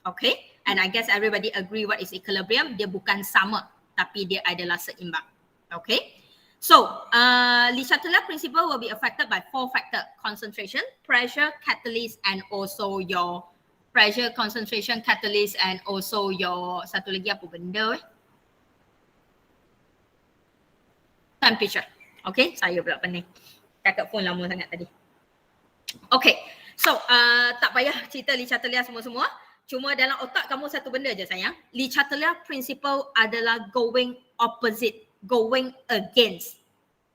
Okay, and I guess everybody agree what is equilibrium. Dia bukan sama, tapi dia adalah seimbang. Okay, so Le Chatelier principle will be affected by 4 factors: concentration, pressure, catalyst, and also your pressure, concentration, catalyst, and also your satu lagi apa benda temperature. Okay, saya pula pening. Cakap phone lama sangat tadi. Okay, so tak payah cerita Le Chatelier semua-semua. Cuma dalam otak kamu satu benda je sayang. Le Chatelier principle adalah going opposite, going against.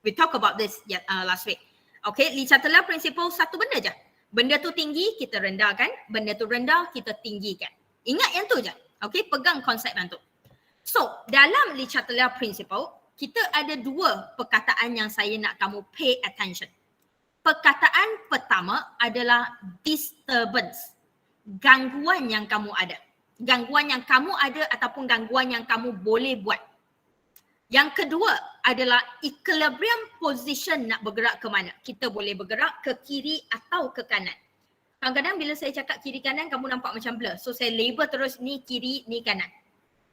We talk about this last week. Okay, Le Chatelier principle satu benda je. Benda tu tinggi, kita rendahkan. Benda tu rendah, kita tinggikan. Ingat yang tu je. Okay, pegang konsep yang tu. So, dalam Le Chatelier principle, kita ada 2 perkataan yang saya nak kamu pay attention. Perkataan pertama adalah disturbance. Gangguan yang kamu ada. Gangguan yang kamu ada ataupun gangguan yang kamu boleh buat. Yang kedua adalah equilibrium position, nak bergerak ke mana. Kita boleh bergerak ke kiri atau ke kanan. Kadang-kadang bila saya cakap kiri kanan, kamu nampak macam blur. So saya label terus ni kiri, ni kanan.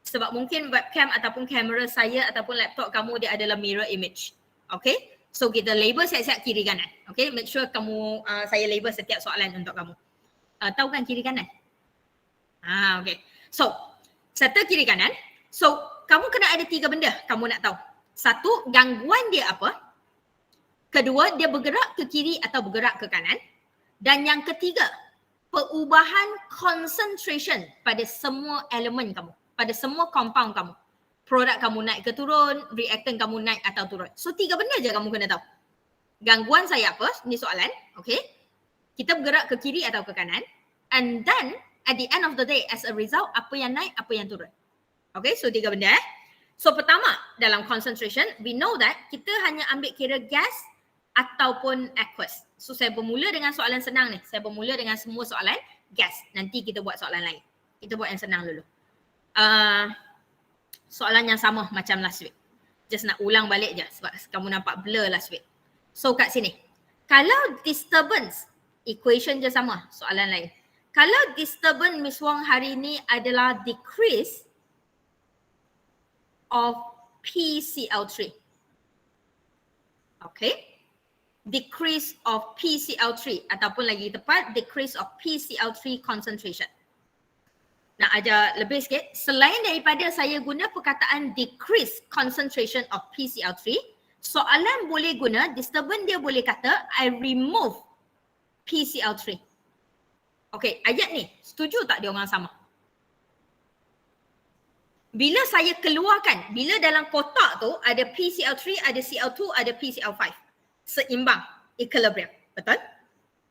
Sebab mungkin webcam ataupun kamera saya ataupun laptop kamu dia adalah mirror image. Okay? So kita label siap-siap kiri kanan. Okay? Make sure kamu, saya label setiap soalan untuk kamu. Tahu kan kiri kanan? Okay. So, serta kiri kanan. So, kamu kena ada 3 benda kamu nak tahu. 1, gangguan dia apa? Kedua, dia bergerak ke kiri atau bergerak ke kanan. Dan yang ketiga, perubahan concentration pada semua elemen kamu. Pada semua compound kamu. Produk kamu naik ke turun, reactant kamu naik atau turun. So, 3 benda je kamu kena tahu. Gangguan saya apa? Ni soalan. Okay. Kita bergerak ke kiri atau ke kanan. And then, at the end of the day, as a result, apa yang naik, apa yang turun. Okay, so 3 benda. So pertama, dalam concentration, we know that kita hanya ambil kira gas ataupun aqueous. So saya bermula dengan soalan senang ni. Saya bermula dengan semua soalan gas. Nanti kita buat soalan lain. Kita buat yang senang dulu. Soalan yang sama macam last week. Just nak ulang balik je sebab kamu nampak blur last week. So kat sini, kalau disturbance, equation je sama, soalan lain. Kalau disturbance Miss Wong hari ni adalah decrease of PCl3. Okay. Decrease of PCl3 ataupun lagi tepat, decrease of PCl3 concentration. Nak ajar lebih sikit, selain daripada saya guna perkataan decrease concentration of PCl3, soalan boleh guna, disturbance dia boleh kata, I remove PCl3. Okay, ayat ni, setuju tak dia orang sama? Bila saya keluarkan, bila dalam kotak tu ada PCl3, ada Cl2, ada PCl5. Seimbang, equilibrium. Betul?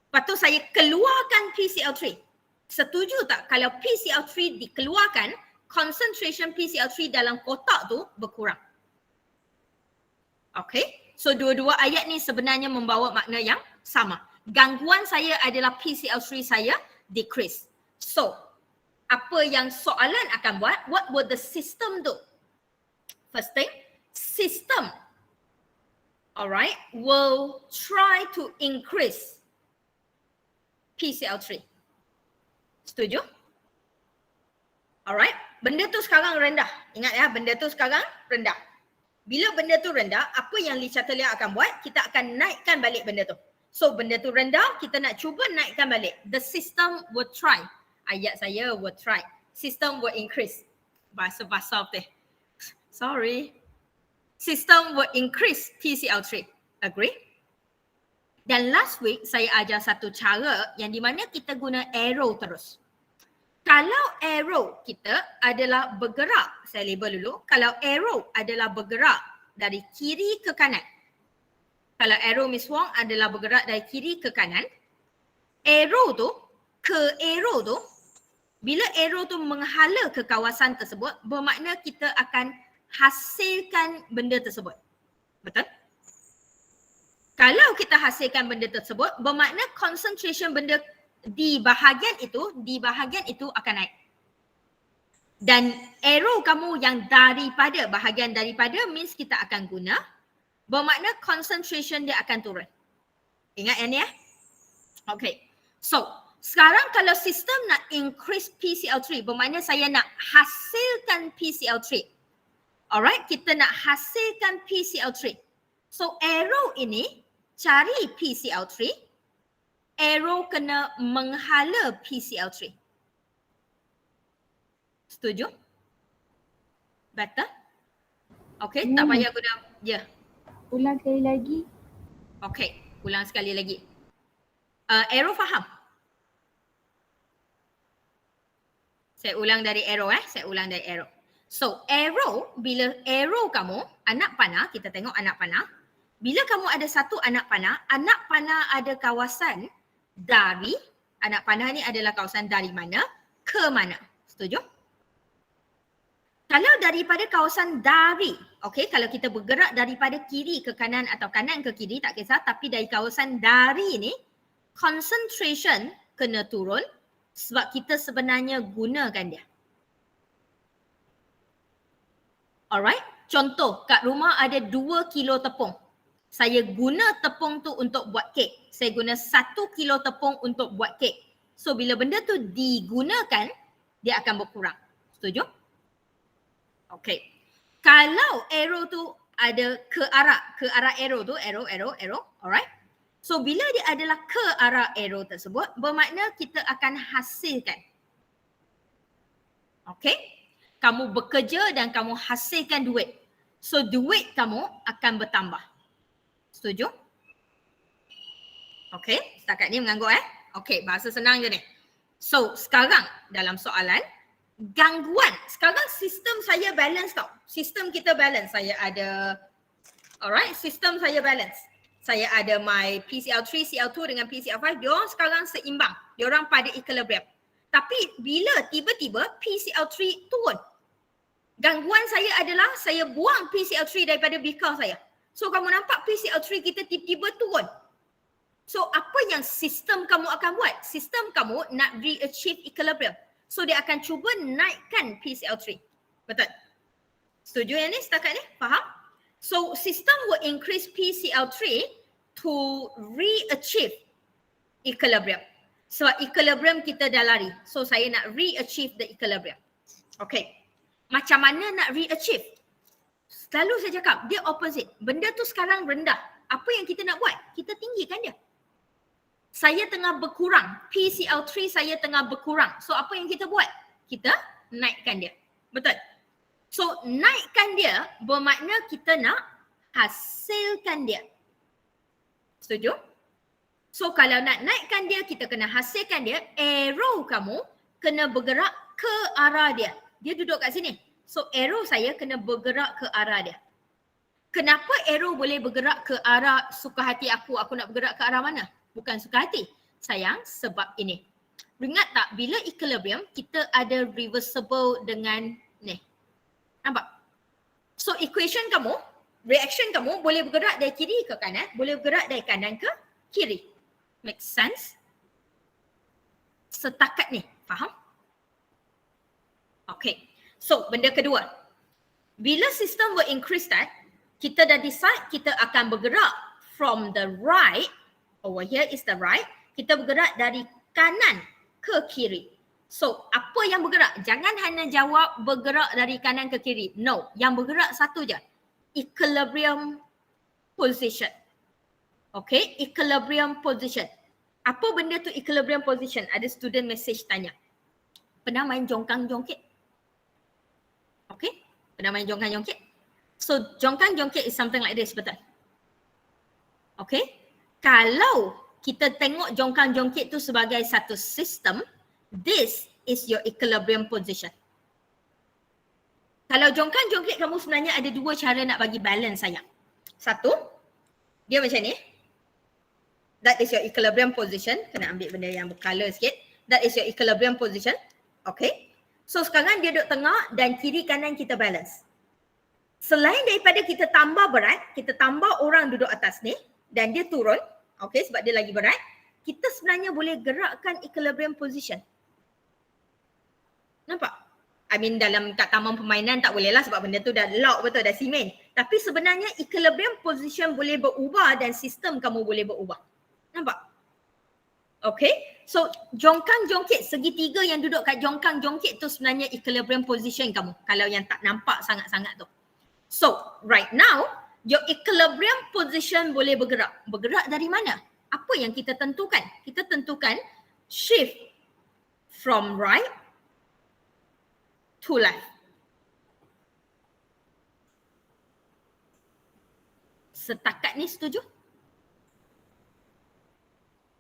Lepas tu saya keluarkan PCl3. Setuju tak kalau PCl3 dikeluarkan, concentration PCl3 dalam kotak tu berkurang? Okay, so dua-dua ayat ni sebenarnya membawa makna yang sama. Gangguan saya adalah PCl3 saya decrease. So, apa yang soalan akan buat? What would the system do? First thing, system, alright, will try to increase PCl3. Setuju? Alright, benda tu sekarang rendah. Ingat ya, benda tu sekarang rendah. Bila benda tu rendah, apa yang Le Chatelier akan buat? Kita akan naikkan balik benda tu. So benda tu rendah, kita nak cuba naikkan balik. The system will try. Ayat saya will try. System will increase. Bahasa-bahasa teh. Sorry. System will increase PCl3. Agree? Dan last week saya ajar satu cara yang di mana kita guna arrow terus. Kalau arrow kita adalah bergerak, saya label dulu. Kalau arrow adalah bergerak dari kiri ke kanan. Kalau arrow Miss Wong adalah bergerak dari kiri ke kanan, arrow tu, bila arrow tu menghala ke kawasan tersebut, bermakna kita akan hasilkan benda tersebut. Betul? Kalau kita hasilkan benda tersebut, bermakna concentration benda di bahagian itu akan naik. Dan arrow kamu yang daripada, bahagian daripada means kita akan guna, bermakna concentration dia akan turun. Ingat yang ni ya? Okay. So, sekarang kalau sistem nak increase PCL3, bermakna saya nak hasilkan PCL3. Alright, kita nak hasilkan PCL3. So arrow ini cari PCL3, arrow kena menghala PCL3. Setuju? Better? Okay, tak payah guna. Ya. Ulang sekali lagi. Okay, ulang sekali lagi. Arrow faham? Saya ulang dari arrow saya ulang dari arrow. So arrow, bila arrow kamu, anak panah, kita tengok anak panah. Bila kamu ada satu anak panah ada kawasan dari, anak panah ni adalah kawasan dari mana ke mana. Setuju? Kalau daripada kawasan dari, okay, kalau kita bergerak daripada kiri ke kanan atau kanan ke kiri, tak kisah, tapi dari kawasan dari ni, concentration kena turun sebab kita sebenarnya gunakan dia. Alright, contoh kat rumah ada 2 kilo tepung. Saya guna tepung tu untuk buat kek. Saya guna 1 kilo tepung untuk buat kek. So bila benda tu digunakan, dia akan berkurang. Setuju? Okay. Kalau arrow tu ada ke arah arrow tu, arrow, alright. So bila dia adalah ke arah arrow tersebut, bermakna kita akan hasilkan. Okay. Kamu bekerja dan kamu hasilkan duit. So duit kamu akan bertambah. Setuju? Okay, setakat ni mengangguk Okay, bahasa senang je ni. So sekarang dalam soalan, gangguan. Sekarang sistem saya balance tau. Sistem kita balance. Saya ada, alright, sistem saya balance. Saya ada my PCL3, CL2 dengan PCL5. Diorang sekarang seimbang. Diorang pada equilibrium. Tapi bila tiba-tiba PCL3 turun, gangguan saya adalah saya buang PCL3 daripada beaker saya. So kamu nampak PCL3 kita tiba-tiba turun. So apa yang sistem kamu akan buat? Sistem kamu nak re-achieve equilibrium. So dia akan cuba naikkan PCL3. Betul? Setuju yang ni setakat ni? Faham? So sistem will increase PCL3 to re-achieve equilibrium. Sebab equilibrium kita dah lari. So saya nak re-achieve the equilibrium. Okay. Macam mana nak re-achieve? Selalu saya cakap, dia opposite. Benda tu sekarang rendah. Apa yang kita nak buat? Kita tinggikan dia. Saya tengah berkurang. PCL3 saya tengah berkurang. So apa yang kita buat? Kita naikkan dia. Betul? So naikkan dia bermakna kita nak hasilkan dia. Setuju? So kalau nak naikkan dia, kita kena hasilkan dia. Arrow kamu kena bergerak ke arah dia. Dia duduk kat sini. So arrow saya kena bergerak ke arah dia. Kenapa arrow boleh bergerak ke arah suka hati aku? Aku nak bergerak ke arah mana? Bukan suka hati. Sayang, sebab ini. Ingat tak bila equilibrium kita ada reversible dengan ni. Nampak? So equation kamu, reaction kamu boleh bergerak dari kiri ke kanan, boleh bergerak dari kanan ke kiri. Make sense? Setakat ni, faham? Okay. So benda kedua. Bila sistem will increase that, kita dah decide kita akan bergerak from the right, over here is the right, kita bergerak dari kanan ke kiri. So apa yang bergerak? Jangan hanya jawab bergerak dari kanan ke kiri. No, yang bergerak satu je. Equilibrium position. Okay, equilibrium position. Apa benda tu equilibrium position? Ada student message tanya. Pernah main jongkang-jongkit? Okay, pernah main jongkang-jongkit? So jongkang-jongkit is something like this, betul? Okay, kalau kita tengok jongkang-jongkit tu sebagai satu sistem, this is your equilibrium position. Kalau jongkang-jongkit kamu sebenarnya ada dua cara nak bagi balance sayang. Satu, dia macam ni. That is your equilibrium position. Kena ambil benda yang bercolour sikit. That is your equilibrium position. Okay. So sekarang dia duduk tengah dan kiri kanan kita balance. Selain daripada kita tambah berat, kita tambah orang duduk atas ni dan dia turun. Okay, sebab dia lagi berat. Kita sebenarnya boleh gerakkan equilibrium position. Nampak? I mean dalam kat taman permainan tak boleh lah sebab benda tu dah lock betul, dah simen. Tapi sebenarnya equilibrium position boleh berubah dan sistem kamu boleh berubah. Nampak? Okay. So jongkang-jongkit, segitiga yang duduk kat jongkang-jongkit tu sebenarnya equilibrium position kamu. Kalau yang tak nampak sangat-sangat tu. So right now, your equilibrium position boleh bergerak. Bergerak dari mana? Apa yang kita tentukan? Kita tentukan shift from right to left. Setakat ni setuju?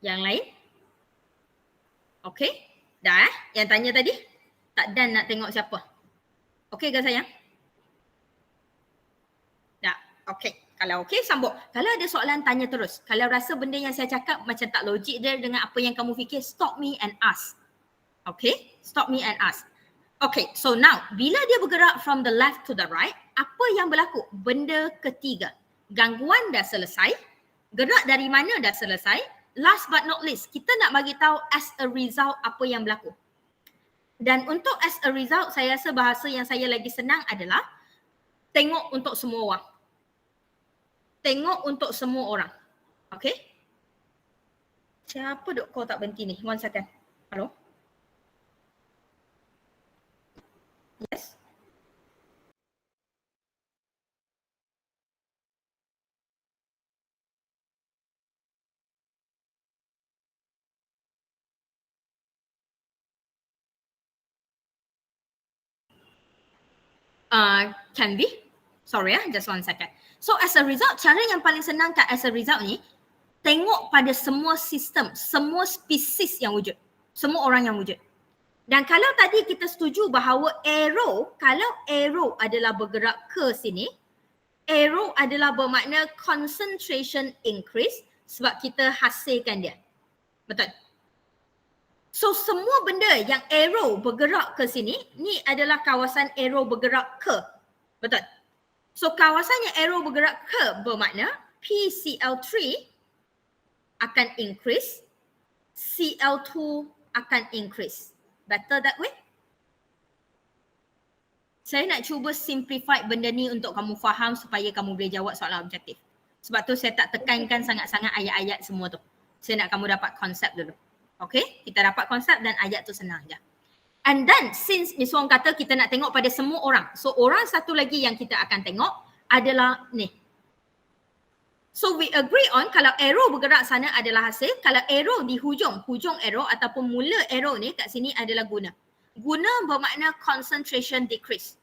Yang lain? Okey? Dah Yang tanya tadi? Tak dan nak tengok siapa? Okey ke sayang? Dah. Okey. Kalau okey, sambung. Kalau ada soalan, tanya terus. Kalau rasa benda yang saya cakap macam tak logik dia dengan apa yang kamu fikir, stop me and ask. Okay? Stop me and ask. Okay, so now, bila dia bergerak from the left to the right, apa yang berlaku? Benda ketiga. Gangguan dah selesai. Gerak dari mana dah selesai. Last but not least, kita nak bagi tahu as a result apa yang berlaku. Dan untuk as a result, saya rasa bahasa yang saya lagi senang adalah tengok untuk semua orang. Tengok untuk semua orang. Okay? Siapa duk kau tak berhenti ni? One second. Hello? Yes? Can be. Sorry just one second. So as a result, cara yang paling senang kat as a result ni, tengok pada semua sistem, semua spesies yang wujud. Semua orang yang wujud. Dan kalau tadi kita setuju bahawa arrow, kalau arrow adalah bergerak ke sini, arrow adalah bermakna concentration increase sebab kita hasilkan dia. Betul? So semua benda yang arrow bergerak ke sini, ni adalah kawasan arrow bergerak ke. Betul? So kawasan yang arrow bergerak ke bermakna PCl3 akan increase, Cl2 akan increase. Better that way? Saya nak cuba simplify benda ni untuk kamu faham supaya kamu boleh jawab soalan objektif. Sebab tu saya tak tekankan sangat-sangat ayat-ayat semua tu. Saya nak kamu dapat konsep dulu. Okay? Kita dapat konsep dan ayat tu senang je. And then since Miss Wong kata kita nak tengok pada semua orang. So orang satu lagi yang kita akan tengok adalah ni. So we agree on kalau arrow bergerak sana adalah hasil. Kalau arrow di hujung arrow ataupun mula arrow ni kat sini adalah guna. Guna bermakna concentration decrease.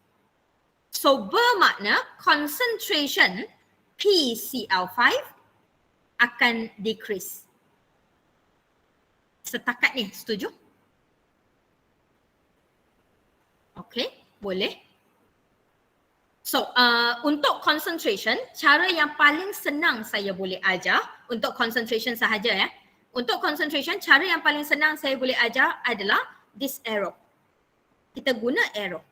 So bermakna concentration PCl5 akan decrease. Setakat ni setuju? Okay, boleh. So untuk concentration, cara yang paling senang saya boleh ajar untuk concentration sahaja ya. Untuk concentration, cara yang paling senang saya boleh ajar adalah this arrow. Kita guna arrow.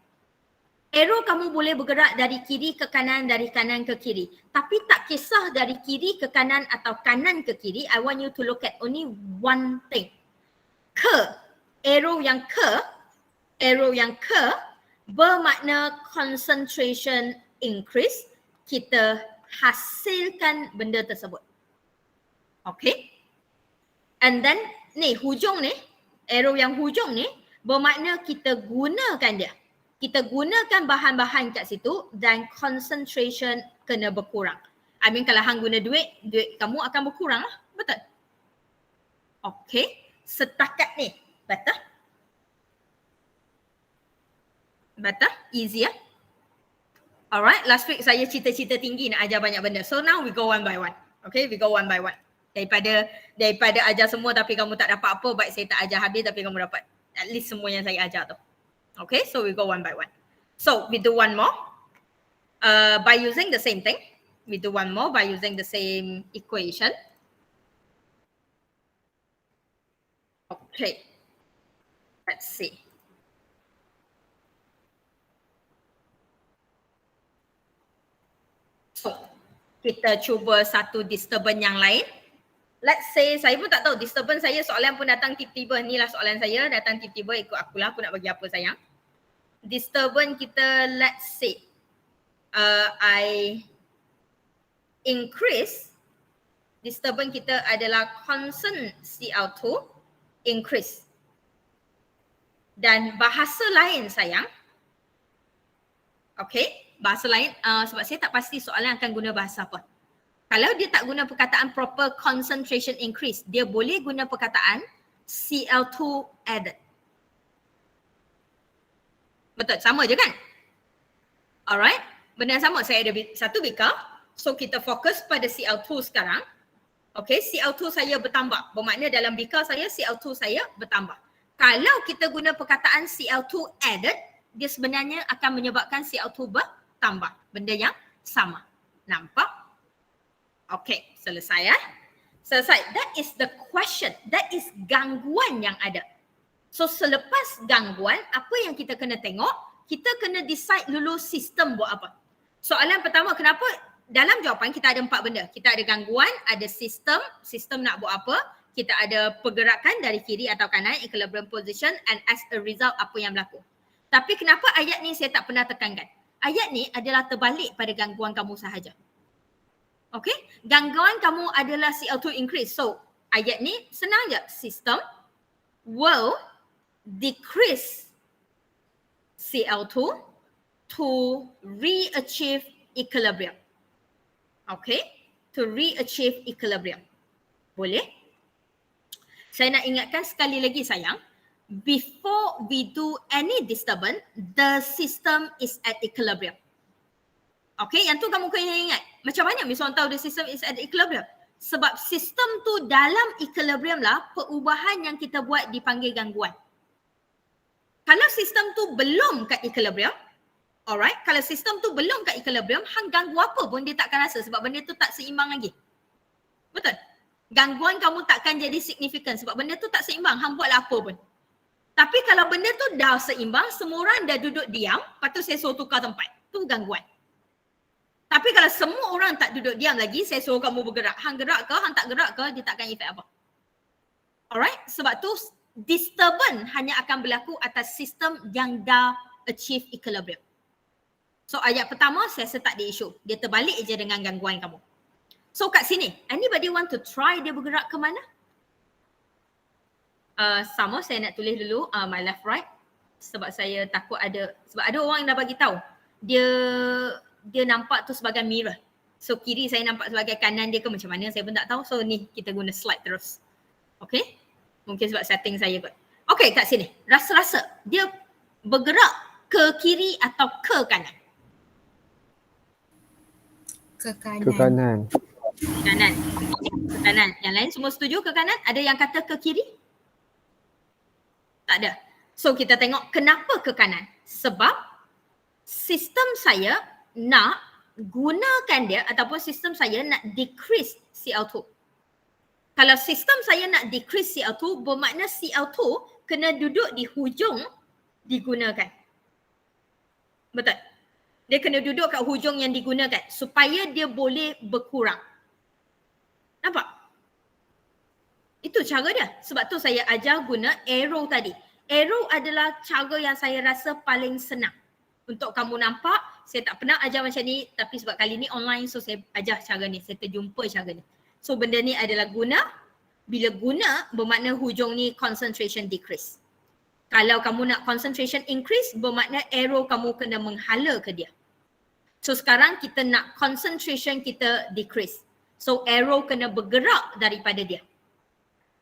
Arrow kamu boleh bergerak dari kiri ke kanan, dari kanan ke kiri. Tapi tak kisah dari kiri ke kanan atau kanan ke kiri. I want you to look at only one thing. Arrow yang ke bermakna concentration increase. Kita hasilkan benda tersebut. Okay. And then ni hujung ni, arrow yang hujung ni bermakna kita gunakan dia. Kita gunakan bahan-bahan kat situ dan concentration kena berkurang. I mean kalau hang guna duit kamu akan berkurang lah. Betul? Okay. Setakat ni. Betul? Betul? Easy ya? Alright, last week saya cita-cita tinggi nak ajar banyak benda. So now we go one by one. Okay, we go one by one. Daripada ajar semua tapi kamu tak dapat apa, baik saya tak ajar habis tapi kamu dapat at least semua yang saya ajar tu. Okay, so we go one by one. So we do one more by using the same thing. We do one more by using the same equation. Okay, let's see. So kita cuba satu disturbance yang lain. Let's say, saya pun tak tahu disturbance saya, soalan pun datang tiba-tiba. Inilah soalan saya, datang tiba-tiba, ikut akulah, aku nak bagi apa sayang. Disturbance kita, let's say, I increase, disturbance kita adalah constant Cl2 increase. Dan bahasa lain sayang, bahasa lain sebab saya tak pasti soalan akan guna bahasa apa. Kalau dia tak guna perkataan proper concentration increase, dia boleh guna perkataan Cl2 added. Betul, sama je kan? Alright, benda yang sama. Saya ada satu beaker, so kita fokus pada Cl2 sekarang. Cl2 saya bertambah. Bermakna dalam beaker saya, Cl2 saya bertambah. Kalau kita guna perkataan Cl2 added, dia sebenarnya akan menyebabkan Cl2 bertambah. Benda yang sama. Nampak? Selesai ya. Selesai. That is the question. That is gangguan yang ada. So selepas gangguan, apa yang kita kena tengok? Kita kena decide dulu sistem buat apa. Soalan pertama, kenapa? Dalam jawapan kita ada 4 benda. Kita ada gangguan, ada sistem nak buat apa, kita ada pergerakan dari kiri atau kanan, equilibrium position, and as a result apa yang berlaku. Tapi kenapa ayat ni saya tak pernah tekankan? Ayat ni adalah terbalik pada gangguan kamu sahaja. Gangguan kamu adalah Cl2 increase. So ayat ni senang je. System will decrease Cl2 to re-achieve equilibrium. To re-achieve equilibrium. Boleh? Saya nak ingatkan sekali lagi sayang, before we do any disturbance, the system is at equilibrium. Yang tu kamu kena ingat. Macam mana Miss Wan tahu the system is at equilibrium? Sebab sistem tu dalam equilibrium lah perubahan yang kita buat dipanggil gangguan. Kalau sistem tu belum kat equilibrium, alright, kalau sistem tu belum kat equilibrium, hang ganggu apa pun dia takkan rasa sebab benda tu tak seimbang lagi. Betul? Gangguan kamu takkan jadi signifikan sebab benda tu tak seimbang, hang buatlah apa pun. Tapi kalau benda tu dah seimbang, semua orang dah duduk diam, lepas tu saya suruh tukar tempat. Tu gangguan. Tapi kalau semua orang tak duduk diam lagi, saya suruh kamu bergerak. Hang gerak ke, hang tak gerak ke, dia takkan efek apa. Alright? Sebab tu disturbance hanya akan berlaku atas sistem yang dah achieve equilibrium. So ayat pertama saya rasa tak ada isu. Dia terbalik je dengan gangguan kamu. So kat sini, anybody want to try dia bergerak ke mana? Sama saya nak tulis dulu my left right. Sebab saya takut sebab ada orang yang dah bagi tahu. Dia nampak tu sebagai mirror. So kiri saya nampak sebagai kanan dia ke macam mana saya pun tak tahu. So ni kita guna slide terus. Mungkin sebab setting saya kot. Kat sini. Rasa-rasa dia bergerak ke kiri atau ke kanan? Ke kanan. Ke kanan. Kanan. Ke kanan. Yang lain semua setuju ke kanan? Ada yang kata ke kiri? Tak ada. So kita tengok kenapa ke kanan. Sebab sistem saya nak gunakan dia ataupun sistem saya nak decrease Cl2. Kalau sistem saya nak decrease Cl2, bermakna Cl2 kena duduk di hujung digunakan. Betul? Dia kena duduk kat hujung yang digunakan supaya dia boleh berkurang. Nampak? Itu cara dia. Sebab tu saya ajar guna arrow tadi. Arrow adalah cara yang saya rasa paling senang. Untuk kamu nampak, saya tak pernah ajar macam ni tapi sebab kali ni online so saya ajar cara ni. Saya terjumpa cara ni. So benda ni adalah guna. Bila guna bermakna hujung ni concentration decrease. Kalau kamu nak concentration increase bermakna arrow kamu kena menghala ke dia. So sekarang kita nak concentration kita decrease. So arrow kena bergerak daripada dia.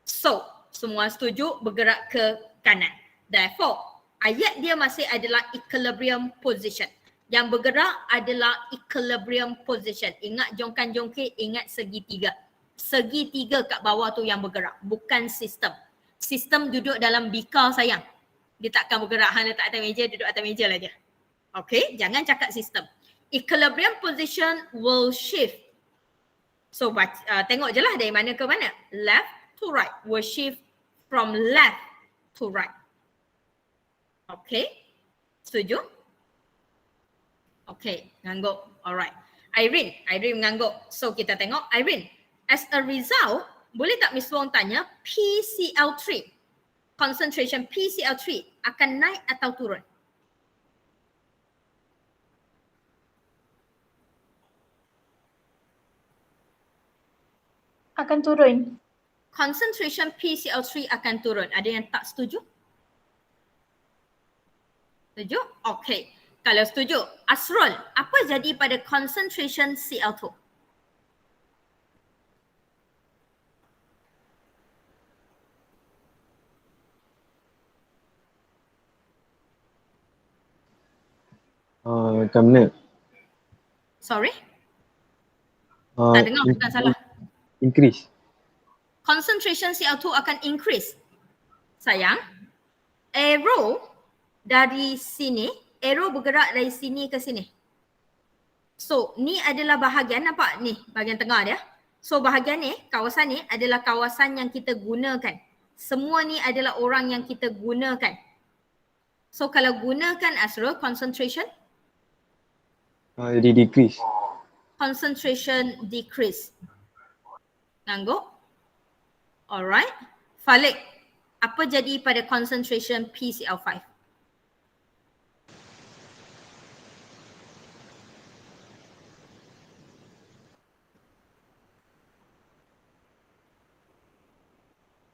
So semua setuju bergerak ke kanan. Therefore ayat dia masih adalah equilibrium position. Yang bergerak adalah equilibrium position. Ingat jongkan-jongkit, ingat segitiga. Segitiga kat bawah tu yang bergerak, bukan sistem. Sistem duduk dalam beaker sayang. Dia takkan bergerak, hang letak atas meja, duduk atas meja lah dia. Jangan cakap sistem. Equilibrium position will shift. So tengok je lah dari mana ke mana. Left to right, will shift from left to right. Setuju? Ngangguk. Alright. Irene mengangguk. So kita tengok Irene. As a result, boleh tak Miss Wong tanya PCl3, concentration PCl3 akan naik atau turun? Akan turun. concentration PCl3 akan turun. Ada yang tak setuju? Setuju? Okay. Kalau setuju, Asrul, apa jadi pada concentration Cl2? Macam mana? Sorry? Tak dengar, bukan salah. Increase. Concentration Cl2 akan increase. Sayang, arrow dari sini, arrow bergerak dari sini ke sini. So, ni adalah bahagian, nampak ni, bahagian tengah dia. So, bahagian ni, kawasan ni adalah kawasan yang kita gunakan. Semua ni adalah orang yang kita gunakan. So, kalau gunakan Asrul, concentration? Jadi decrease. Concentration decrease. Ngangguk? Alright. Falik, apa jadi pada concentration PCl5?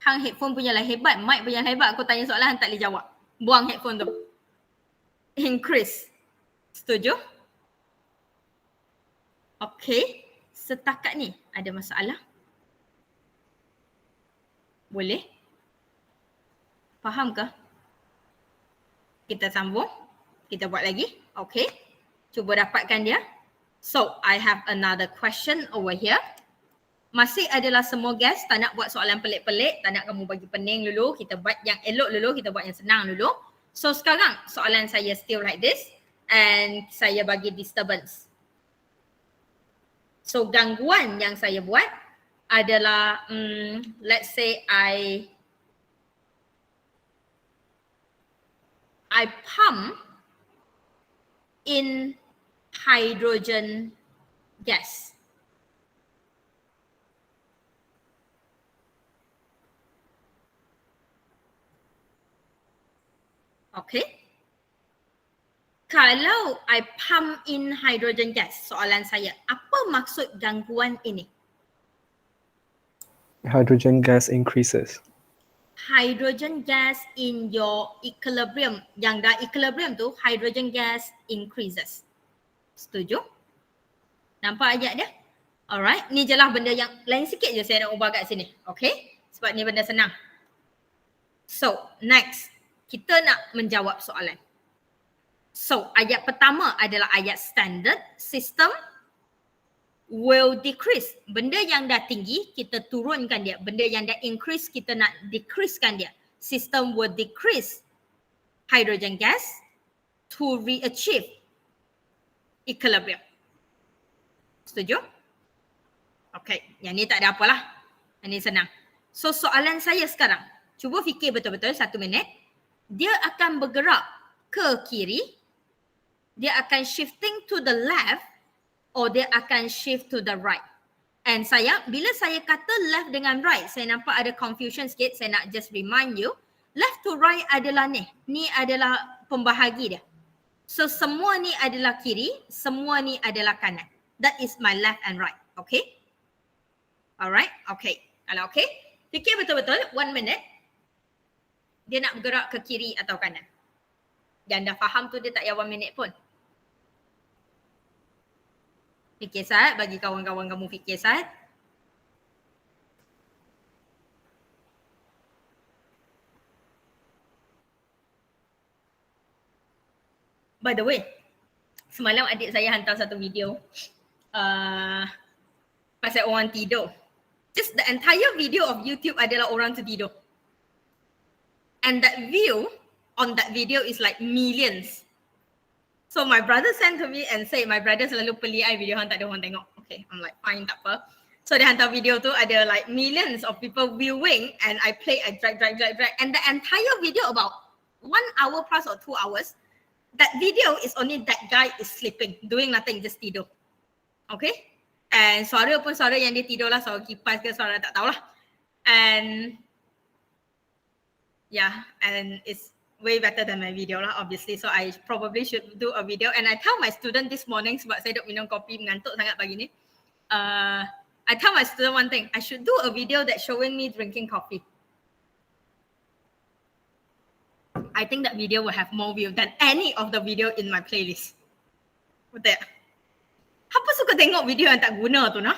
Hang headphone punya lah hebat, mic punya hebat. Aku tanya soalan, hang tak boleh jawab. Buang headphone tu. Increase. Setuju? Okay. Setakat ni ada masalah? Boleh? Faham ke? Kita sambung. Kita buat lagi. Okay. Cuba dapatkan dia. So, I have another question over here. Masih adalah semua guys, tak nak buat soalan pelik-pelik, tak nak kamu bagi pening dulu, kita buat yang elok dulu, kita buat yang senang dulu. So sekarang soalan saya still like this and saya bagi disturbance. So gangguan yang saya buat adalah let's say I pump in hydrogen gas. Okay. Kalau I pump in hydrogen gas, soalan saya, apa maksud gangguan ini? Hydrogen gas increases. Hydrogen gas in your equilibrium. Yang dah equilibrium tu, hydrogen gas increases. Setuju? Nampak ayat dia? Alright, ni je lah benda yang lain sikit je saya nak ubah kat sini. Okay? Sebab ni benda senang. So, next. Kita nak menjawab soalan. So, ayat pertama adalah ayat standard. System will decrease. Benda yang dah tinggi, kita turunkan dia. Benda yang dah increase, kita nak decreasekan dia. System will decrease hydrogen gas to re-achieve equilibrium. Setuju? Okay, yang ni tak ada apalah. Yang ni senang. So, soalan saya sekarang. Cuba fikir betul-betul 1 minit. Dia akan bergerak ke kiri, dia akan shifting to the left or dia akan shift to the right. And saya, bila saya kata left dengan right, saya nampak ada confusion sikit, saya nak just remind you, left to right adalah ni. Ni adalah pembahagi dia. So semua ni adalah kiri, semua ni adalah kanan. That is my left and right. Okay? Alright? Okay. Kalau okay, fikir betul-betul, 1 minute. Dia nak bergerak ke kiri atau kanan. Yang dah faham tu dia tak payah 1 minit pun. Fikir Saad, bagi kawan-kawan kamu fikir Saad. By the way, semalam adik saya hantar satu video pasal orang tidur. Just the entire video of YouTube adalah orang tertidur. And that view on that video is like millions. So my brother sent to me and say, my brother selalu peliai video hang tak ada orang tengok. Okay, I'm like fine, tak apa. So dia hantar video tu ada like millions of people viewing and I play, I drag. And the entire video about 1 hour plus or 2 hours, that video is only that guy is sleeping, doing nothing, just tidur. Okay? And suara pun suara yang dia tidur lah, suara kipas ke suara tak tahulah. And yeah, and it's way better than my video lah obviously. So I probably should do a video. And I tell my student this morning sebab saya duk minum kopi mengantuk sangat pagi ni. I tell my student one thing, I should do a video that showing me drinking coffee. I think that video will have more view than any of the video in my playlist. Betul tak? Apa suka tengok video yang tak guna tu nah?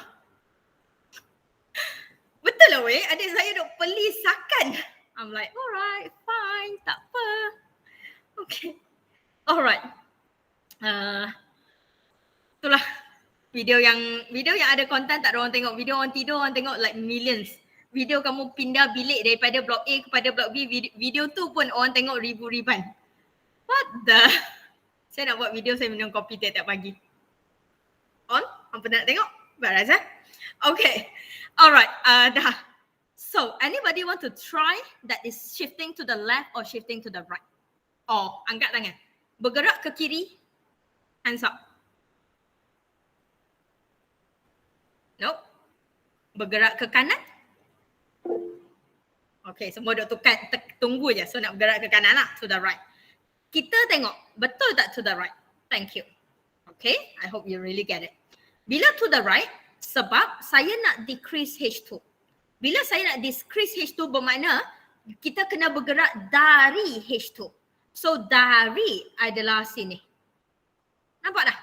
Betul lah weh, adik saya duk pelisakan. I'm like, alright, fine, tak apa. Okay. Alright. Itulah video yang ada konten tak ada orang tengok. Video orang tidur orang tengok like millions. Video kamu pindah bilik daripada blok A kepada blok B, video tu pun orang tengok ribu-riban. What the? Saya nak buat video saya minum kopi tiap-tiap pagi. On? Apa nak tengok? Baras eh? Okay. Alright. Dah. So, anybody want to try that is shifting to the left or shifting to the right? Oh, angkat tangan. Bergerak ke kiri. Hands up. Nope. Bergerak ke kanan. Okay, semua duk tunggu je. So, nak bergerak ke kanan lah. To the right. Kita tengok. Betul tak to the right? Thank you. Okay, I hope you really get it. Bila to the right, sebab saya nak decrease H2. Bila saya nak decrease H2 bermakna kita kena bergerak dari H2. So dari adalah sini. Nampak dah?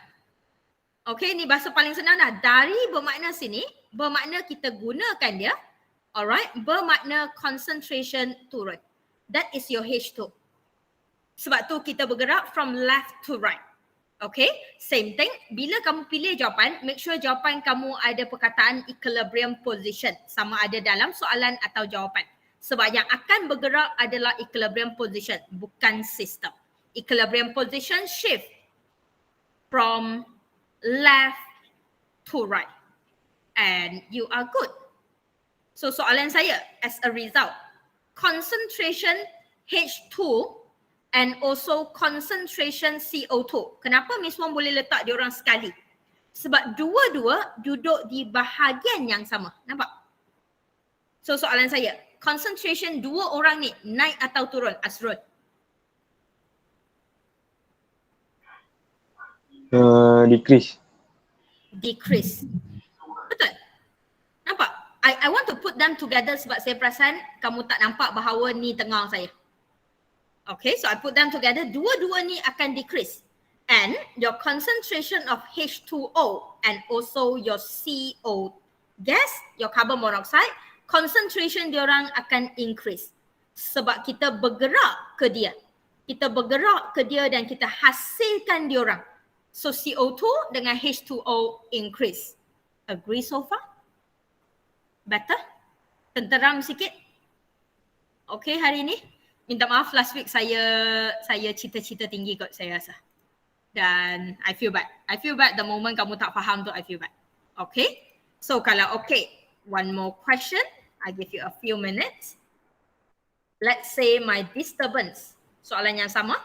Okay, ni bahasa paling senang dah. Dari bermakna sini, bermakna kita gunakan dia. Alright, bermakna concentration turun. That is your H2. Sebab tu kita bergerak from left to right. Okay, same thing. Bila kamu pilih jawapan, make sure jawapan kamu ada perkataan equilibrium position. Sama ada dalam soalan atau jawapan. Sebab yang akan bergerak adalah equilibrium position, bukan sistem. Equilibrium position shift from left to right. And you are good. So soalan saya, as a result, concentration H2 and also concentration CO2. Kenapa Miss Wong boleh letak diorang sekali? Sebab dua-dua duduk di bahagian yang sama. Nampak? So soalan saya, concentration dua orang ni naik atau turun? Asrul. Decrease. Decrease. Betul? Nampak? I want to put them together sebab saya perasan kamu tak nampak bahawa ni tengah saya. Okay, so I put them together. Dua-dua ni akan decrease. And your concentration of H2O and also your CO gas, your carbon monoxide, concentration diorang akan increase. Sebab kita bergerak ke dia. Kita bergerak ke dia dan kita hasilkan diorang. So CO2 dengan H2O increase. Agree so far? Better? Tenteram sikit? Okay hari ni? Minta maaf last week saya cita-cita tinggi kot saya rasa. Dan I feel bad. I feel bad the moment kamu tak faham tu I feel bad. Okay? So kalau okay, one more question. I give you a few minutes. Let's say my disturbance. Soalan yang sama.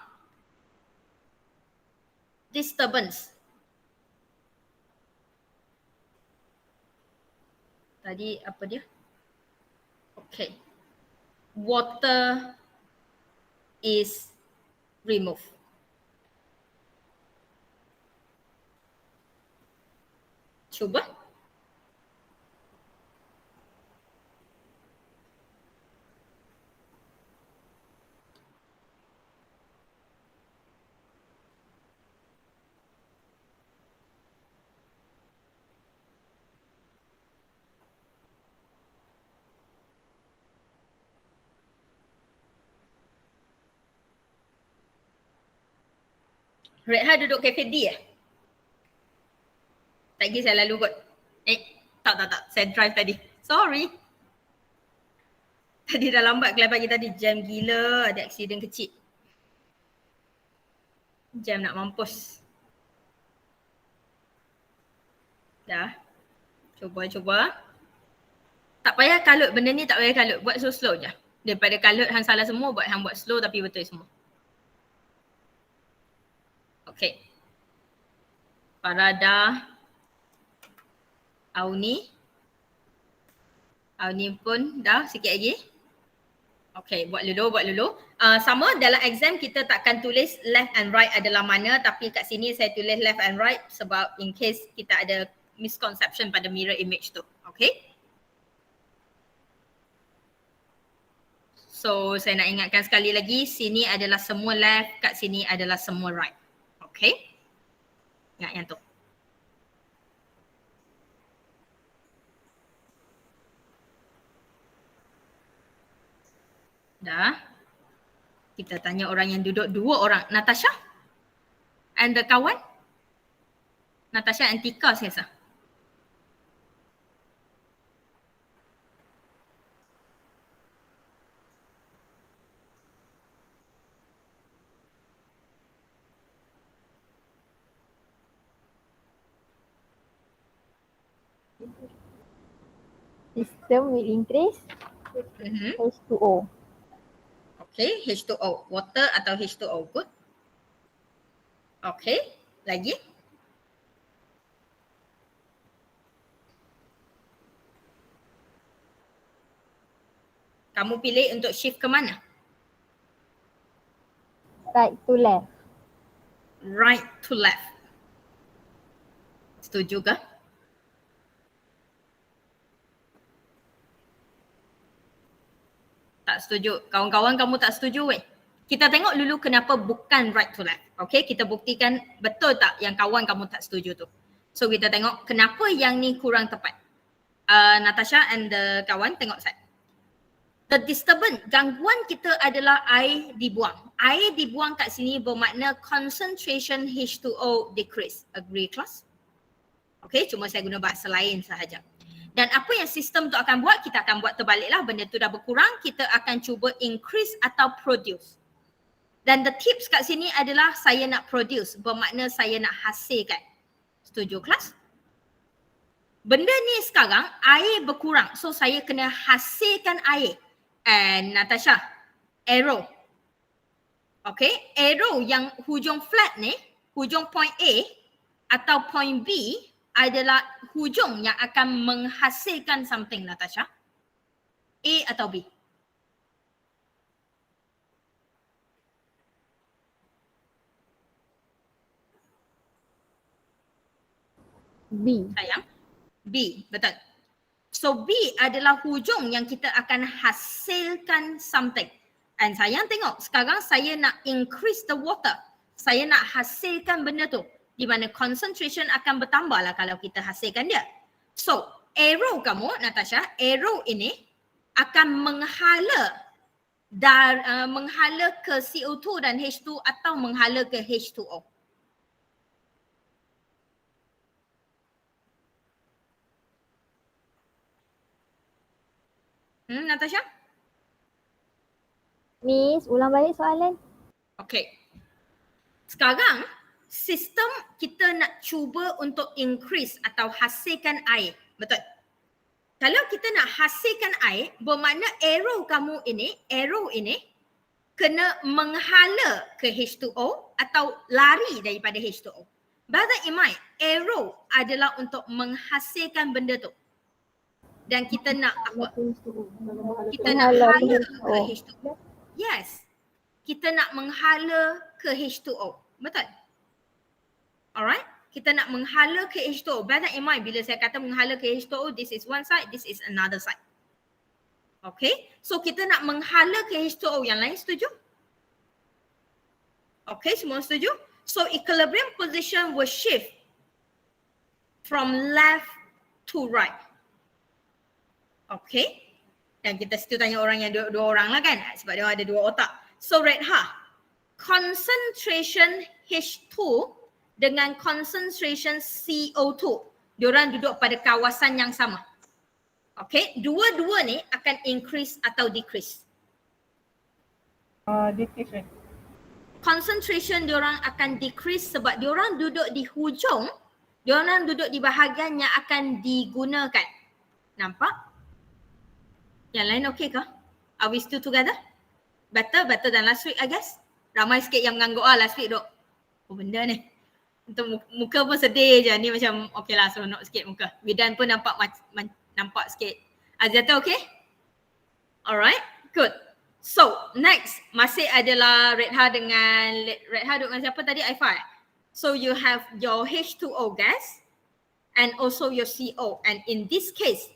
Disturbance. Tadi apa dia? Okay. Water is removed. Cuba. Redha duduk cafe D eh? Tak pergi saya lalu kot. Tak. Saya drive tadi. Sorry. Tadi dah lambat kelas pagi tadi. Jam gila. Ada aksiden kecil. Jam nak mampus. Dah. Cuba. Tak payah kalut. Benda ni tak payah kalut. Buat slow je. Daripada kalut hang salah semua, hang buat slow tapi betul semua. Okay. Farada. Auni pun dah sikit lagi. Okay, buat dulu. Sama dalam exam kita takkan tulis left and right adalah mana, tapi kat sini saya tulis left and right sebab in case kita ada misconception pada mirror image tu. Okay. So saya nak ingatkan sekali lagi, sini adalah semua left, kat sini adalah semua right. Okay. Ingat yang tu. Dah. Kita tanya orang yang duduk, dua orang. Natasha? And the kawan? Natasha and Tika saya rasa. System will increase H2O. Okay, H2O. Water atau H2O. Good. Okay, lagi? Kamu pilih untuk shift ke mana? Right to left. Right to left. Setuju ke? Tak setuju. Kawan-kawan kamu tak setuju weh? Kita tengok dulu kenapa bukan right to left. Okay, kita buktikan betul tak yang kawan kamu tak setuju tu. So kita tengok kenapa yang ni kurang tepat. Natasha and the kawan tengok saya. The disturbance, gangguan kita adalah air dibuang. Air dibuang kat sini bermakna concentration H2O decrease. Agree class? Okay, cuma saya guna bahasa lain sahaja. Dan apa yang sistem tu akan buat, kita akan buat terbaliklah. Benda tu dah berkurang, kita akan cuba increase atau produce. Dan the tips kat sini adalah saya nak produce, bermakna saya nak hasilkan. Setuju kelas? Benda ni sekarang air berkurang, so saya kena hasilkan air. And Natasha, arrow. Okay, arrow yang hujung flat ni, hujung point A atau point B adalah hujung yang akan menghasilkan something, Natasha. A atau B? B. Sayang. B, betul. So B adalah hujung yang kita akan hasilkan something. And sayang tengok, sekarang saya nak increase the water. Saya nak hasilkan benda tu. Di mana concentration akan bertambah lah kalau kita hasilkan dia. So, arrow kamu, Natasha, arrow ini akan menghala ke CO2 dan H2 atau menghala ke H2O. Natasha? Miss, ulang balik soalan. Okay. Sekarang, sistem kita nak cuba untuk increase atau hasilkan air. Betul? Kalau kita nak hasilkan air, bermakna arrow ini kena menghala ke H2O atau lari daripada H2O. Bear that in mind, arrow adalah untuk menghasilkan benda tu. Dan kita nak apa? Kita nak hala ke H2O. Yes. Kita nak menghala ke H2O. Betul? Alright? Kita nak menghala ke H2O. Bear that in mind, bila saya kata menghala ke H2O, this is one side, this is another side. Okay? So kita nak menghala ke H2O. Yang lain setuju? Okay, semua setuju? So equilibrium position will shift from left to right. Okay? Dan kita situ tanya orang yang dua orang lah kan? Sebab dia ada dua otak. So Redha, concentration H2 dengan concentration CO2. Diorang duduk pada kawasan yang sama. Okay? Dua-dua ni akan increase atau decrease? Decrease. Concentration diorang akan decrease sebab diorang duduk di hujung, diorang duduk di bahagian yang akan digunakan. Nampak? Yang lain okey ke? Are we still together? Better than last week I guess. Ramai sikit yang mengangguk last week duk. Apa benda ni? Untuk muka pun sedih je. Ni macam okey lah, seronok sikit muka. Bidan pun nampak nampak sikit. Aziata okey? Alright, good. So next masih adalah Redha dengan siapa tadi? Aifa. So you have your H2O gas and also your CO. And in this case,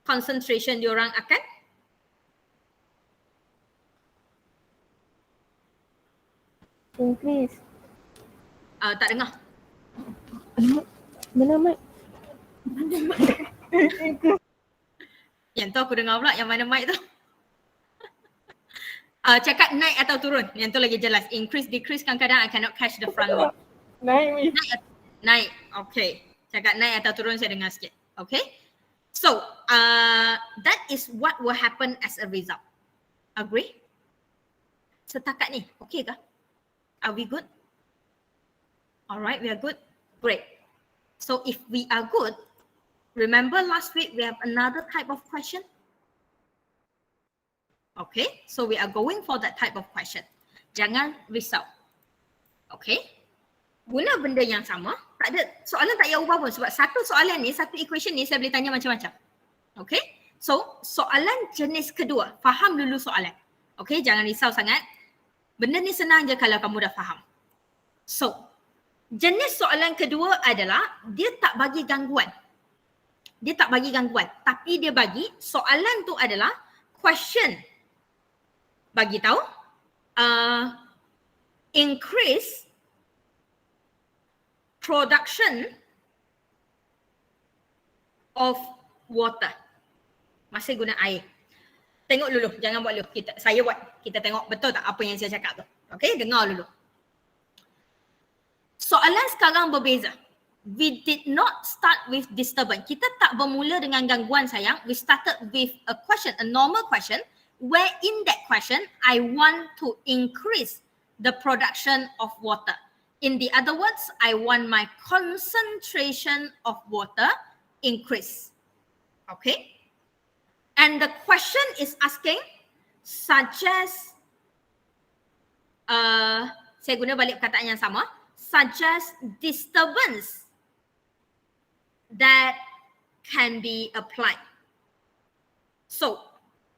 concentration diorang akan Increase. tak dengar. Mana mic? Yang tu aku dengar pula, yang mana mic tu. Cakap naik atau turun. Yang tu lagi jelas. Increase, decrease kadang-kadang I cannot catch the front word. Naik. Naik. Okay. Cakap naik atau turun saya dengar sikit. Okay. So, that is what will happen as a result. Agree? Setakat ni, okay kah? Are we good? Alright, we are good. Great. So, if we are good, remember last week we have another type of question? Okay, so we are going for that type of question. Jangan risau. Okay, guna benda yang sama, tak ada soalan tak payah ubah pun sebab satu soalan ni, satu equation ni saya boleh tanya macam-macam. Okay, so soalan jenis kedua, faham dulu soalan. Okay, jangan risau sangat. Benda ni senang je kalau kamu dah faham. So, jenis soalan kedua adalah dia tak bagi gangguan. Dia tak bagi gangguan, tapi dia bagi soalan tu adalah question. Bagi tahu increase production of water. Masih guna air. Tengok dulu, jangan buat dulu. Saya buat. Kita tengok betul tak apa yang saya cakap tu. Okay, dengar dulu. Soalan sekarang berbeza. We did not start with disturbance. Kita tak bermula dengan gangguan sayang. We started with a question, a normal question, where in that question, I want to increase the production of water. In the other words, I want my concentration of water increase. Okay? And the question is asking, suggest, saya guna balik perkataan yang sama, suggest disturbance that can be applied. So,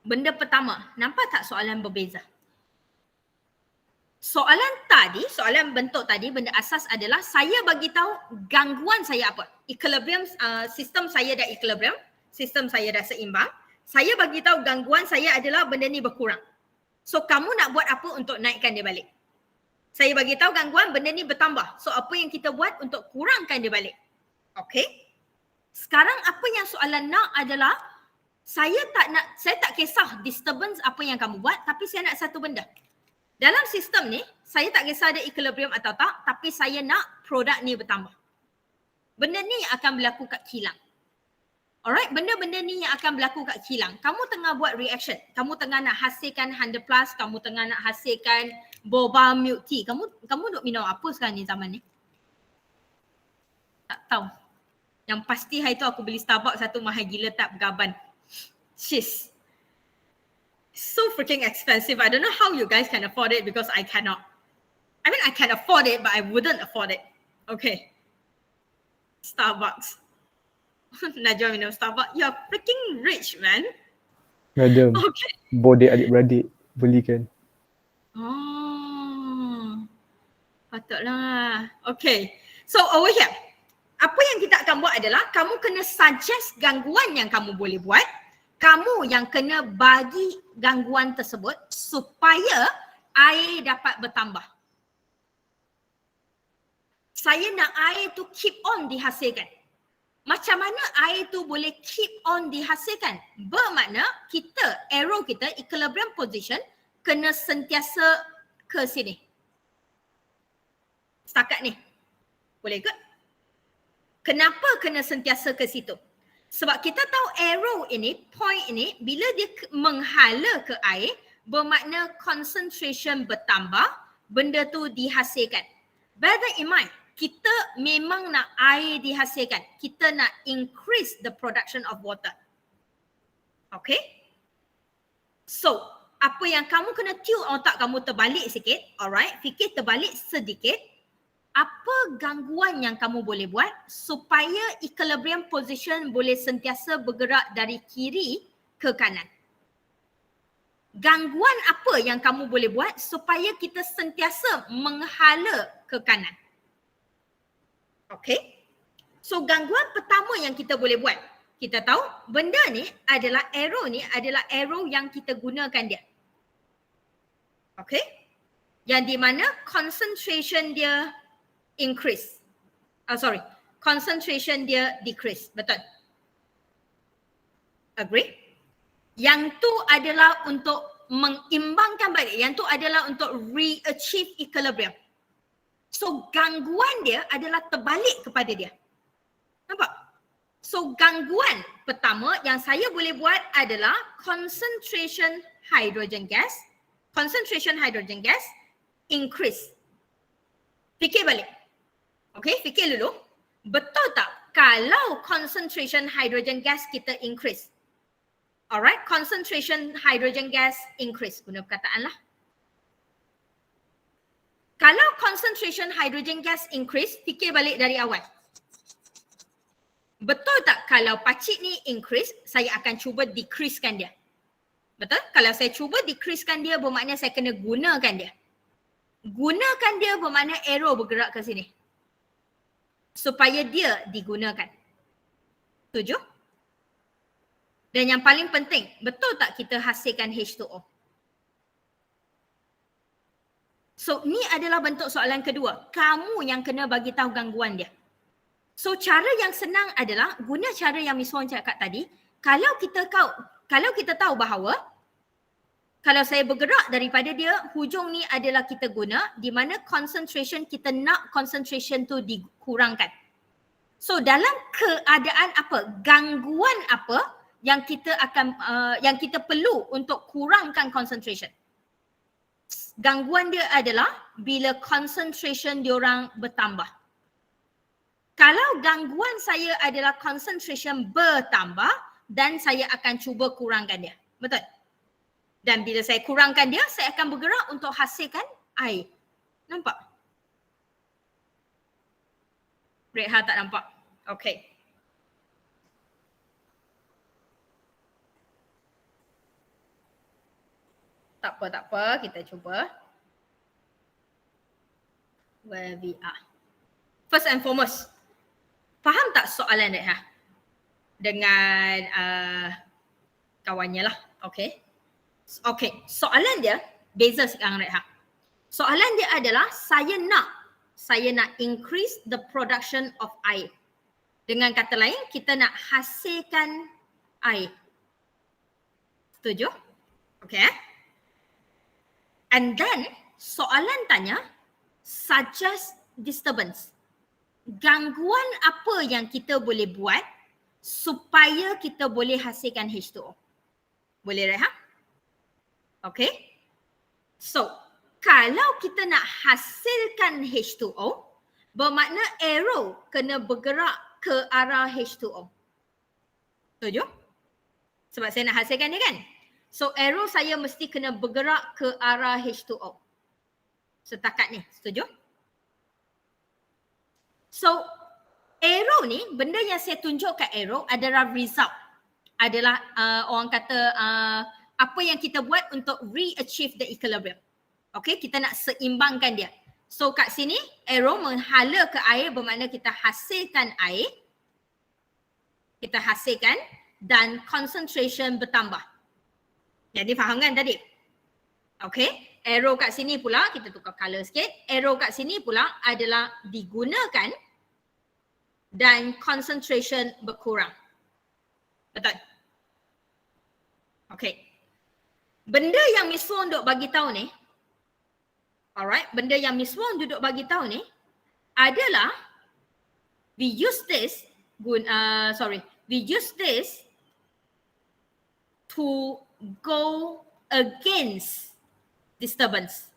benda pertama, nampak tak soalan berbeza? Soalan tadi, soalan bentuk tadi, benda asas adalah saya bagi tahu gangguan saya apa. Equilibrium, sistem saya dah equilibrium, sistem saya dah seimbang. Saya bagi tahu gangguan saya adalah benda ni berkurang. So kamu nak buat apa untuk naikkan dia balik? Saya bagi tahu gangguan benda ni bertambah. So apa yang kita buat untuk kurangkan dia balik? Okay? Sekarang apa yang soalan nak adalah saya tak kisah disturbance apa yang kamu buat, tapi saya nak satu benda. Dalam sistem ni, saya tak kisah ada equilibrium atau tak, tapi saya nak produk ni bertambah. Benda ni yang akan berlaku kat kilang. Alright, benda-benda ni yang akan berlaku kat kilang. Kamu tengah buat reaction. Kamu tengah nak hasilkan 100+, kamu tengah nak hasilkan boba milk tea. Kamu duk minum apa sekarang ni zaman ni? Tak tahu. Yang pasti hari tu aku beli Starbucks satu mahal gila tak bergaban. Shiz. So freaking expensive. I don't know how you guys can afford it because I cannot. I mean, I can afford it, but I wouldn't afford it. Okay. Starbucks. Najwa minum Starbucks. You're freaking rich, man. Madam, Okay. bodek adik-beradik belikan. Oh. Patutlah. Okay. So over here. Apa yang kita akan buat adalah kamu kena suggest gangguan yang kamu boleh buat. Kamu yang kena bagi gangguan tersebut supaya air dapat bertambah. Saya nak air tu keep on dihasilkan. Macam mana air tu boleh keep on dihasilkan? Bermakna kita, arrow kita, equilibrium position kena sentiasa ke sini. Setakat ni. Boleh ke? Kenapa kena sentiasa ke situ? Sebab kita tahu arrow ini, point ini, bila dia menghala ke air, bermakna concentration bertambah, benda tu dihasilkan. Bear that in mind, kita memang nak air dihasilkan. Kita nak increase the production of water. Okay? So, apa yang kamu kena tune otak kamu terbalik sikit, alright? Fikir terbalik sedikit. Apa gangguan yang kamu boleh buat supaya equilibrium position boleh sentiasa bergerak dari kiri ke kanan? Gangguan apa yang kamu boleh buat supaya kita sentiasa menghala ke kanan? Okay? So gangguan pertama yang kita boleh buat, kita tahu benda ni adalah arrow ni adalah arrow yang kita gunakan dia. Okay? Yang di mana concentration dia increase. Concentration dia decrease. Betul? Agree? Yang tu adalah untuk mengimbangkan balik. Yang tu adalah untuk re-achieve equilibrium. So gangguan dia adalah terbalik kepada dia. Nampak? So gangguan pertama yang saya boleh buat adalah concentration hydrogen gas increase. Fikir balik. Okay, fikir dulu. Betul tak kalau concentration hydrogen gas kita increase? Alright, concentration hydrogen gas increase. Guna perkataan lah. Kalau concentration hydrogen gas increase, fikir balik dari awal. Betul tak kalau pacik ni increase, saya akan cuba decreasekan dia? Betul? Kalau saya cuba decreasekan dia, bermakna saya kena gunakan dia. Gunakan dia bermakna arrow bergerak ke sini. Supaya dia digunakan. Setuju? Dan yang paling penting, betul tak kita hasilkan H2O? So, ni adalah bentuk soalan kedua. Kamu yang kena bagi tahu gangguan dia. So cara yang senang adalah guna cara yang Miss Wong cakap tadi. Kalau kita tahu bahawa kalau saya bergerak daripada dia, hujung ni adalah kita guna di mana concentration, kita nak concentration tu dikurangkan. So dalam keadaan apa, gangguan apa yang kita akan yang kita perlu untuk kurangkan concentration? Gangguan dia adalah bila concentration diorang bertambah. Kalau gangguan saya adalah concentration bertambah dan saya akan cuba kurangkan dia. Betul? Dan bila saya kurangkan dia, saya akan bergerak untuk hasilkan air. Nampak? Reha tak nampak? Okay. Tak apa. Kita cuba. Where we are. First and foremost, faham tak soalan Reha? Dengan kawannya lah. Okay. Okay, soalan dia beza sekarang Reha. Soalan dia adalah saya nak increase the production of air. Dengan kata lain, kita nak hasilkan air. Setuju? Okay. And then soalan tanya, suggest disturbance. Gangguan apa yang kita boleh buat supaya kita boleh hasilkan H2O? Boleh Reha? Okay. So, kalau kita nak hasilkan H2O, bermakna arrow kena bergerak ke arah H2O. Setuju? Sebab saya nak hasilkan dia kan? So, arrow saya mesti kena bergerak ke arah H2O. Setakat ni, setuju? So, arrow ni, benda yang saya tunjuk kat arrow adalah result. Adalah orang kata apa yang kita buat untuk re-achieve the equilibrium. Okay, kita nak seimbangkan dia. So kat sini, arrow menghala ke air bermakna kita hasilkan air. Kita hasilkan dan concentration bertambah. Jadi faham kan tadi? Okay, arrow kat sini pula, kita tukar colour sikit. Arrow kat sini pula adalah digunakan dan concentration berkurang. Betul? Okay. Benda yang Miss Wong duk bagi tahu ni, alright, benda yang Miss Wong duduk bagi tahu ni adalah we use this to go against disturbance.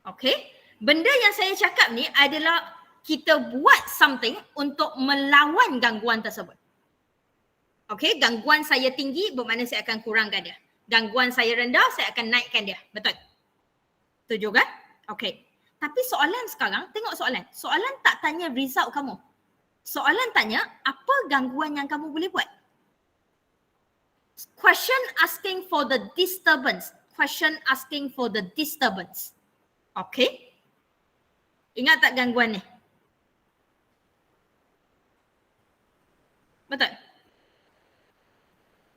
Okay, benda yang saya cakap ni adalah kita buat something untuk melawan gangguan tersebut. Okay, gangguan saya tinggi bermakna saya akan kurangkan dia. Gangguan saya rendah, saya akan naikkan dia. Betul? Setuju kan? Okay. Tapi soalan sekarang, tengok soalan. Soalan tak tanya result kamu. Soalan tanya, apa gangguan yang kamu boleh buat? Question asking for the disturbance. Question asking for the disturbance. Okay. Ingat tak gangguan ni? Betul?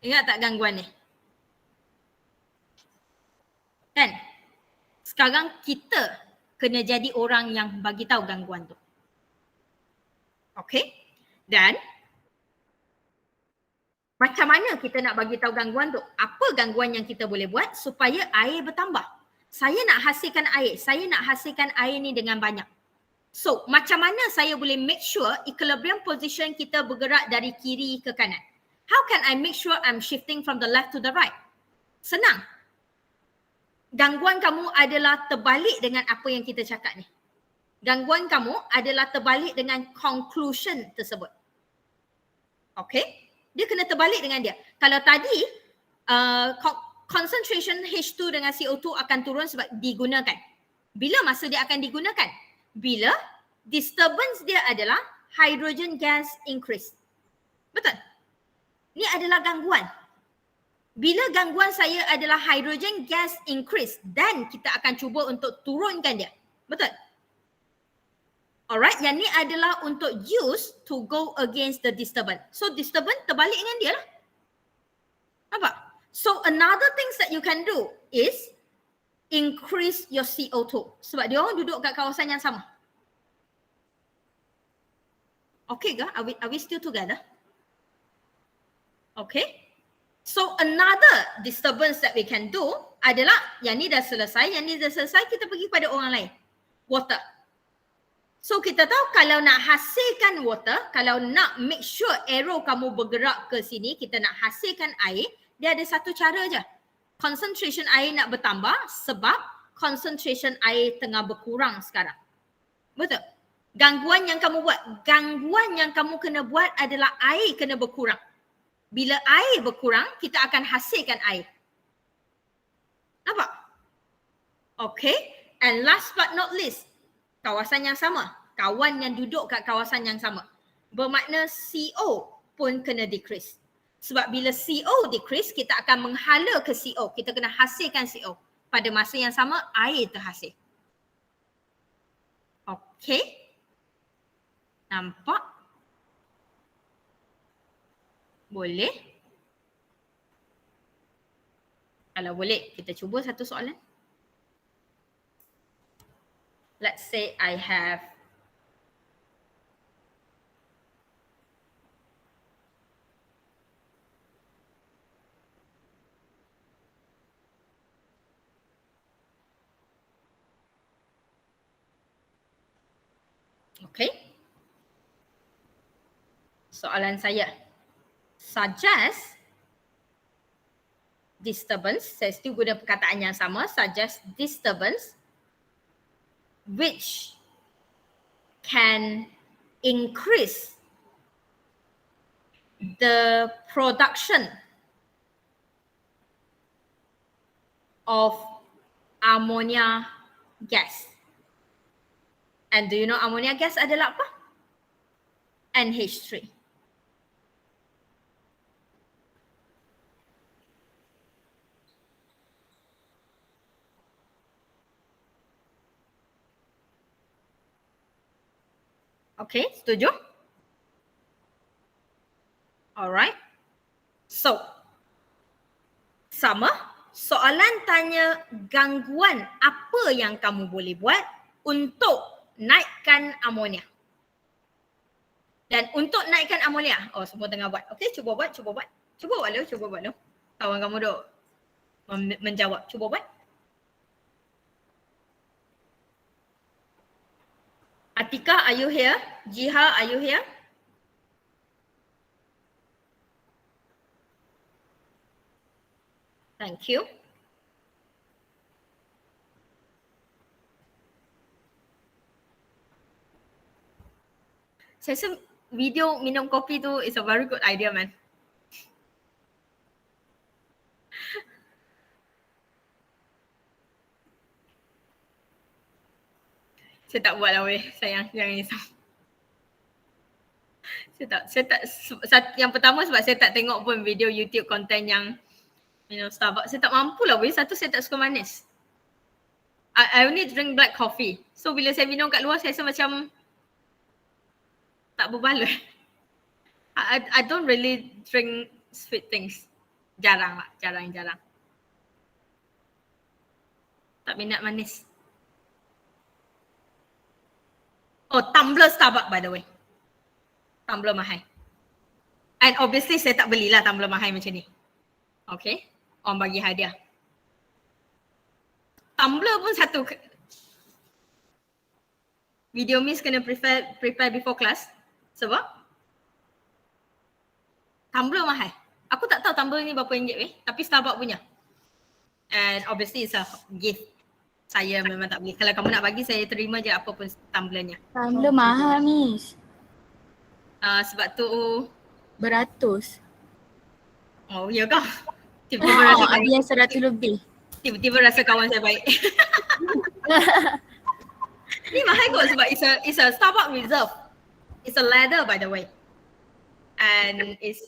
Ingat tak gangguan ni? Kan? Sekarang kita kena jadi orang yang bagi tahu gangguan tu. Okay? Dan macam mana kita nak bagi tahu gangguan tu? Apa gangguan yang kita boleh buat supaya air bertambah? Saya nak hasilkan air. Saya nak hasilkan air ni dengan banyak. So, macam mana saya boleh make sure equilibrium position kita bergerak dari kiri ke kanan? How can I make sure I'm shifting from the left to the right? Senang. Gangguan kamu adalah terbalik dengan apa yang kita cakap ni. Gangguan kamu adalah terbalik dengan conclusion tersebut. Okay? Dia kena terbalik dengan dia. Kalau tadi concentration H2 dengan CO2 akan turun sebab digunakan. Bila masa dia akan digunakan? Bila disturbance dia adalah hydrogen gas increase. Betul? Ini adalah gangguan. Bila gangguan saya adalah hydrogen gas increase dan kita akan cuba untuk turunkan dia. Betul? Alright, yang ni adalah untuk use to go against the disturbance. So disturbance terbalik dengan dia lah. Nampak? So another things that you can do is increase your CO2. Sebab dia orang duduk kat kawasan yang sama. Okay ke? Are we still together? Okay. So another disturbance that we can do adalah yang ni dah selesai, yang ni dah selesai, kita pergi pada orang lain. Water. So kita tahu kalau nak hasilkan water, kalau nak make sure arrow kamu bergerak ke sini, kita nak hasilkan air, dia ada satu cara je. Concentration air nak bertambah sebab concentration air tengah berkurang sekarang. Betul? Gangguan yang kamu buat, gangguan yang kamu kena buat adalah air kena berkurang. Bila air berkurang, kita akan hasilkan air. Nampak? Okay. And last but not least, kawasan yang sama. Kawan yang duduk kat kawasan yang sama. Bermakna CO pun kena decrease. Sebab bila CO decrease, kita akan menghala ke CO. Kita kena hasilkan CO. Pada masa yang sama, air terhasil. Okay. Nampak? Boleh? Kalau boleh, kita cuba satu soalan. Let's say I have okay. Soalan saya. Suggest disturbance, saya still guna perkataan yang sama, suggest disturbance which can increase the production of ammonia gas. And do you know ammonia gas adalah apa? NH3. Okay, setuju? Alright. So, sama. Soalan tanya gangguan apa yang kamu boleh buat untuk naikkan amonia. Dan untuk naikkan amonia, oh semua tengah buat. Okay, cuba buat. Cuba buat lu. Kawan kamu duk menjawab. Cuba buat. Atika, are you here? Jiha, are you here? Thank you. Saya rasa video minum kopi tu is a very good idea, man. Saya tak buat lah weh, sayang, jangan risau. Yang pertama sebab saya tak tengok pun video YouTube content yang Starbucks. Saya tak mampu lah weh, satu saya tak suka manis. I only drink black coffee. So bila saya minum kat luar saya rasa macam tak berbaloi. I don't really drink sweet things. Jarang lah, jarang. Tak minat manis. Oh, tumbler Starbucks by the way. Tumbler mahal. And obviously saya tak belilah tumbler mahal macam ni. Okay, orang bagi hadiah. Tumbler pun satu. Video miss kena prepare before class. Sebab tumbler mahal. Aku tak tahu tumbler ni berapa ringgit tapi Starbucks punya. And obviously it's a gift. Saya memang tak beli. Kalau kamu nak bagi, saya terima je apa pun tumblernya. Tumbler mahal, Miss. Sebab tu Beratus. oh ya kah? Tiba-tiba rasa Ada yang 100 lebih. tiba-tiba rasa kawan saya baik. Ni mahal kot sebab it's a Starbucks Reserve. It's a leather by the way. And it's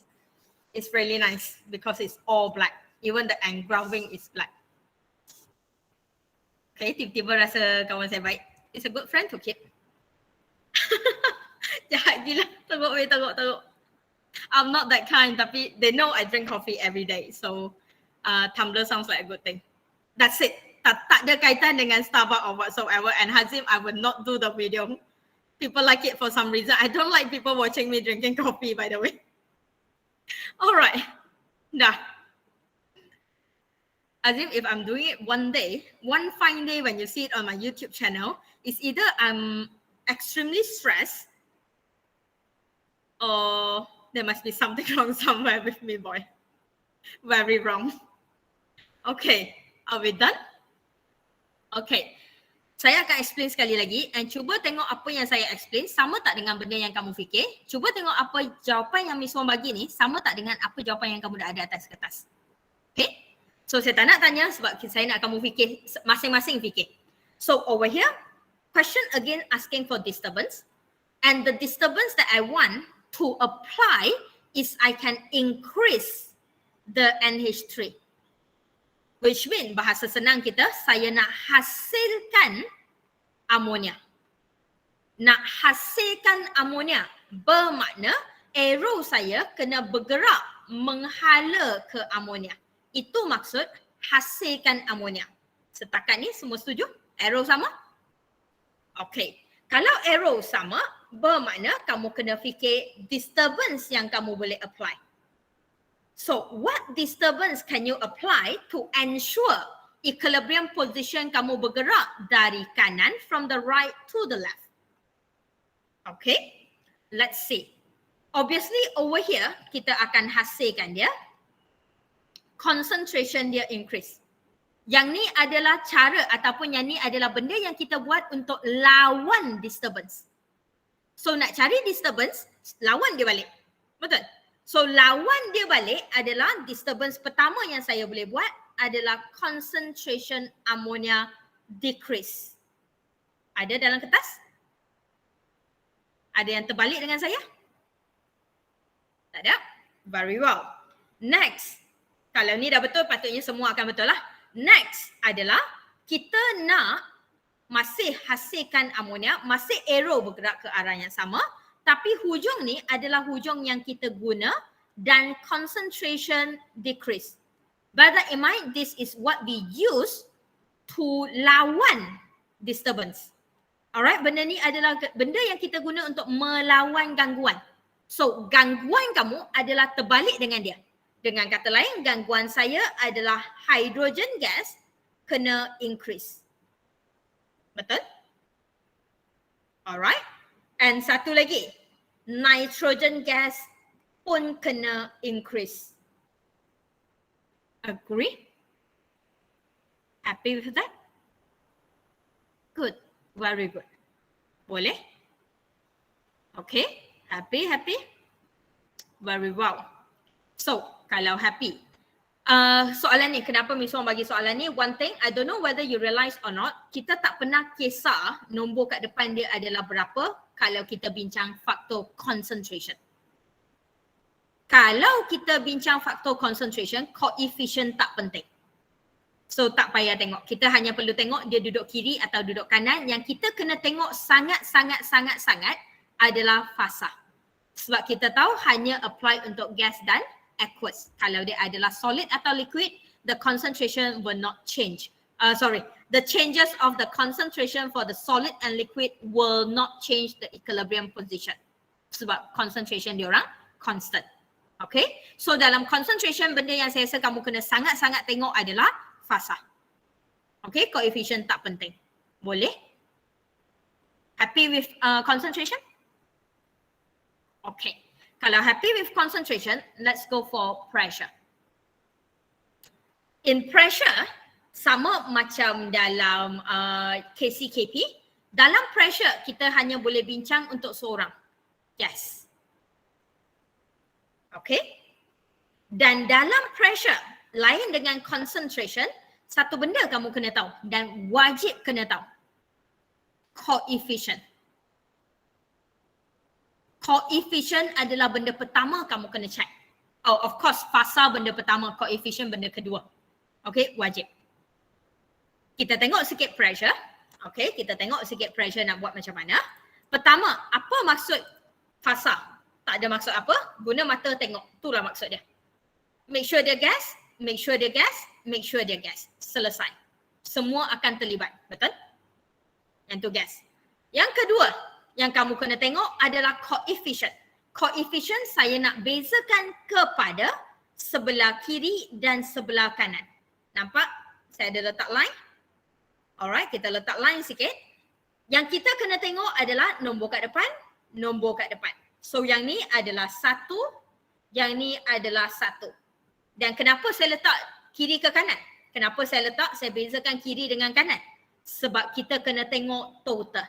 really nice because it's all black. Even the engraving is black. Okay, tiba-tiba rasa kawan saya baik. It's a good friend to keep. Jahat gila. Teruk. I'm not that kind tapi they know I drink coffee every day. So tumbler sounds like a good thing. That's it. Tak ada kaitan dengan Starbucks or whatsoever. And Hazim, I will not do the video. People like it for some reason. I don't like people watching me drinking coffee, by the way. Alright. Dah. Azim, if I'm doing it one day, one fine day when you see it on my YouTube channel, it's either I'm extremely stressed or there must be something wrong somewhere with me, boy. Very wrong. Okay, are we done? Okay. Saya akan explain sekali lagi and cuba tengok apa yang saya explain sama tak dengan benda yang kamu fikir. Cuba tengok apa jawapan yang Miss Wong bagi ni sama tak dengan apa jawapan yang kamu dah ada atas kertas. Okay? So saya tak nak tanya sebab saya nak kamu fikir, masing-masing fikir. So over here, question again asking for disturbance. And the disturbance that I want to apply is I can increase the NH3. Which mean bahasa senang kita, saya nak hasilkan amonia. Nak hasilkan amonia bermakna arrow saya kena bergerak menghala ke amonia. Itu maksud hasilkan amonia. Setakat ni semua setuju? Arrow sama? Okay. Kalau arrow sama, bermakna kamu kena fikir disturbance yang kamu boleh apply. So, what disturbance can you apply to ensure equilibrium position kamu bergerak dari kanan from the right to the left? Okay, let's see. Obviously, over here, kita akan hasilkan dia. Concentration dia increase. Yang ni adalah cara ataupun yang ni adalah benda yang kita buat untuk lawan disturbance. So, nak cari disturbance, lawan dia balik. Betul? So lawan dia balik adalah disturbance pertama yang saya boleh buat adalah concentration ammonia decrease. Ada dalam kertas? Ada yang terbalik dengan saya? Tak ada? Very well. Next. Kalau ni dah betul patutnya semua akan betul lah. Next adalah kita nak masih hasilkan ammonia, masih arrow bergerak ke arah yang sama. Tapi hujung ni adalah hujung yang kita guna dan concentration decrease. Bear that in mind, this is what we use to lawan disturbance. Alright, benda ni adalah benda yang kita guna untuk melawan gangguan. So, gangguan kamu adalah terbalik dengan dia. Dengan kata lain, gangguan saya adalah hydrogen gas kena increase. Betul? Alright. And satu lagi, nitrogen gas pun kena increase. Agree? Happy with that? Good. Very good. Boleh? Okay. Happy? Very well. So, kalau happy. Soalan ni, kenapa Miss Wong bagi soalan ni? One thing, I don't know whether you realize or not, kita tak pernah kisah nombor kat depan dia adalah berapa kalau kita bincang faktor concentration. Kalau kita bincang faktor concentration, coefficient tak penting. So tak payah tengok. Kita hanya perlu tengok dia duduk kiri atau duduk kanan. Yang kita kena tengok sangat adalah fasa. Sebab kita tahu hanya apply untuk gas dan aqueous. Kalau dia adalah solid atau liquid, the concentration will not change. The changes of the concentration for the solid and liquid will not change the equilibrium position. Sebab concentration diorang constant. Okay, so dalam concentration benda yang saya rasa kamu kena sangat-sangat tengok adalah fasa. Okay, coefficient tak penting. Boleh? Happy with concentration? Okay, kalau happy with concentration, let's go for pressure. In pressure, sama macam dalam KCKP, dalam pressure kita hanya boleh bincang untuk seorang. Yes. Okay. Dan dalam pressure, lain dengan concentration, satu benda kamu kena tahu dan wajib kena tahu. Coefficient. Coefficient adalah benda pertama kamu kena check. Oh, of course, fasa benda pertama, coefficient benda kedua. Okay, wajib. Kita tengok sikit pressure. Okay, kita tengok sikit pressure nak buat macam mana. Pertama, apa maksud fasa? Tak ada maksud apa. Guna mata tengok. Itulah maksud dia. Make sure dia gas, make sure dia gas, make sure dia gas. Selesai. Semua akan terlibat. Betul? Yang tu gas. Yang kedua, yang kamu kena tengok adalah coefficient. Coefficient saya nak bezakan kepada sebelah kiri dan sebelah kanan. Nampak? Saya ada letak line. Alright, kita letak line sikit. Yang kita kena tengok adalah nombor kat depan, nombor kat depan. So yang ni adalah 1, yang ni adalah 1. Dan kenapa saya letak kiri ke kanan? Kenapa saya bezakan kiri dengan kanan? Sebab kita kena tengok total.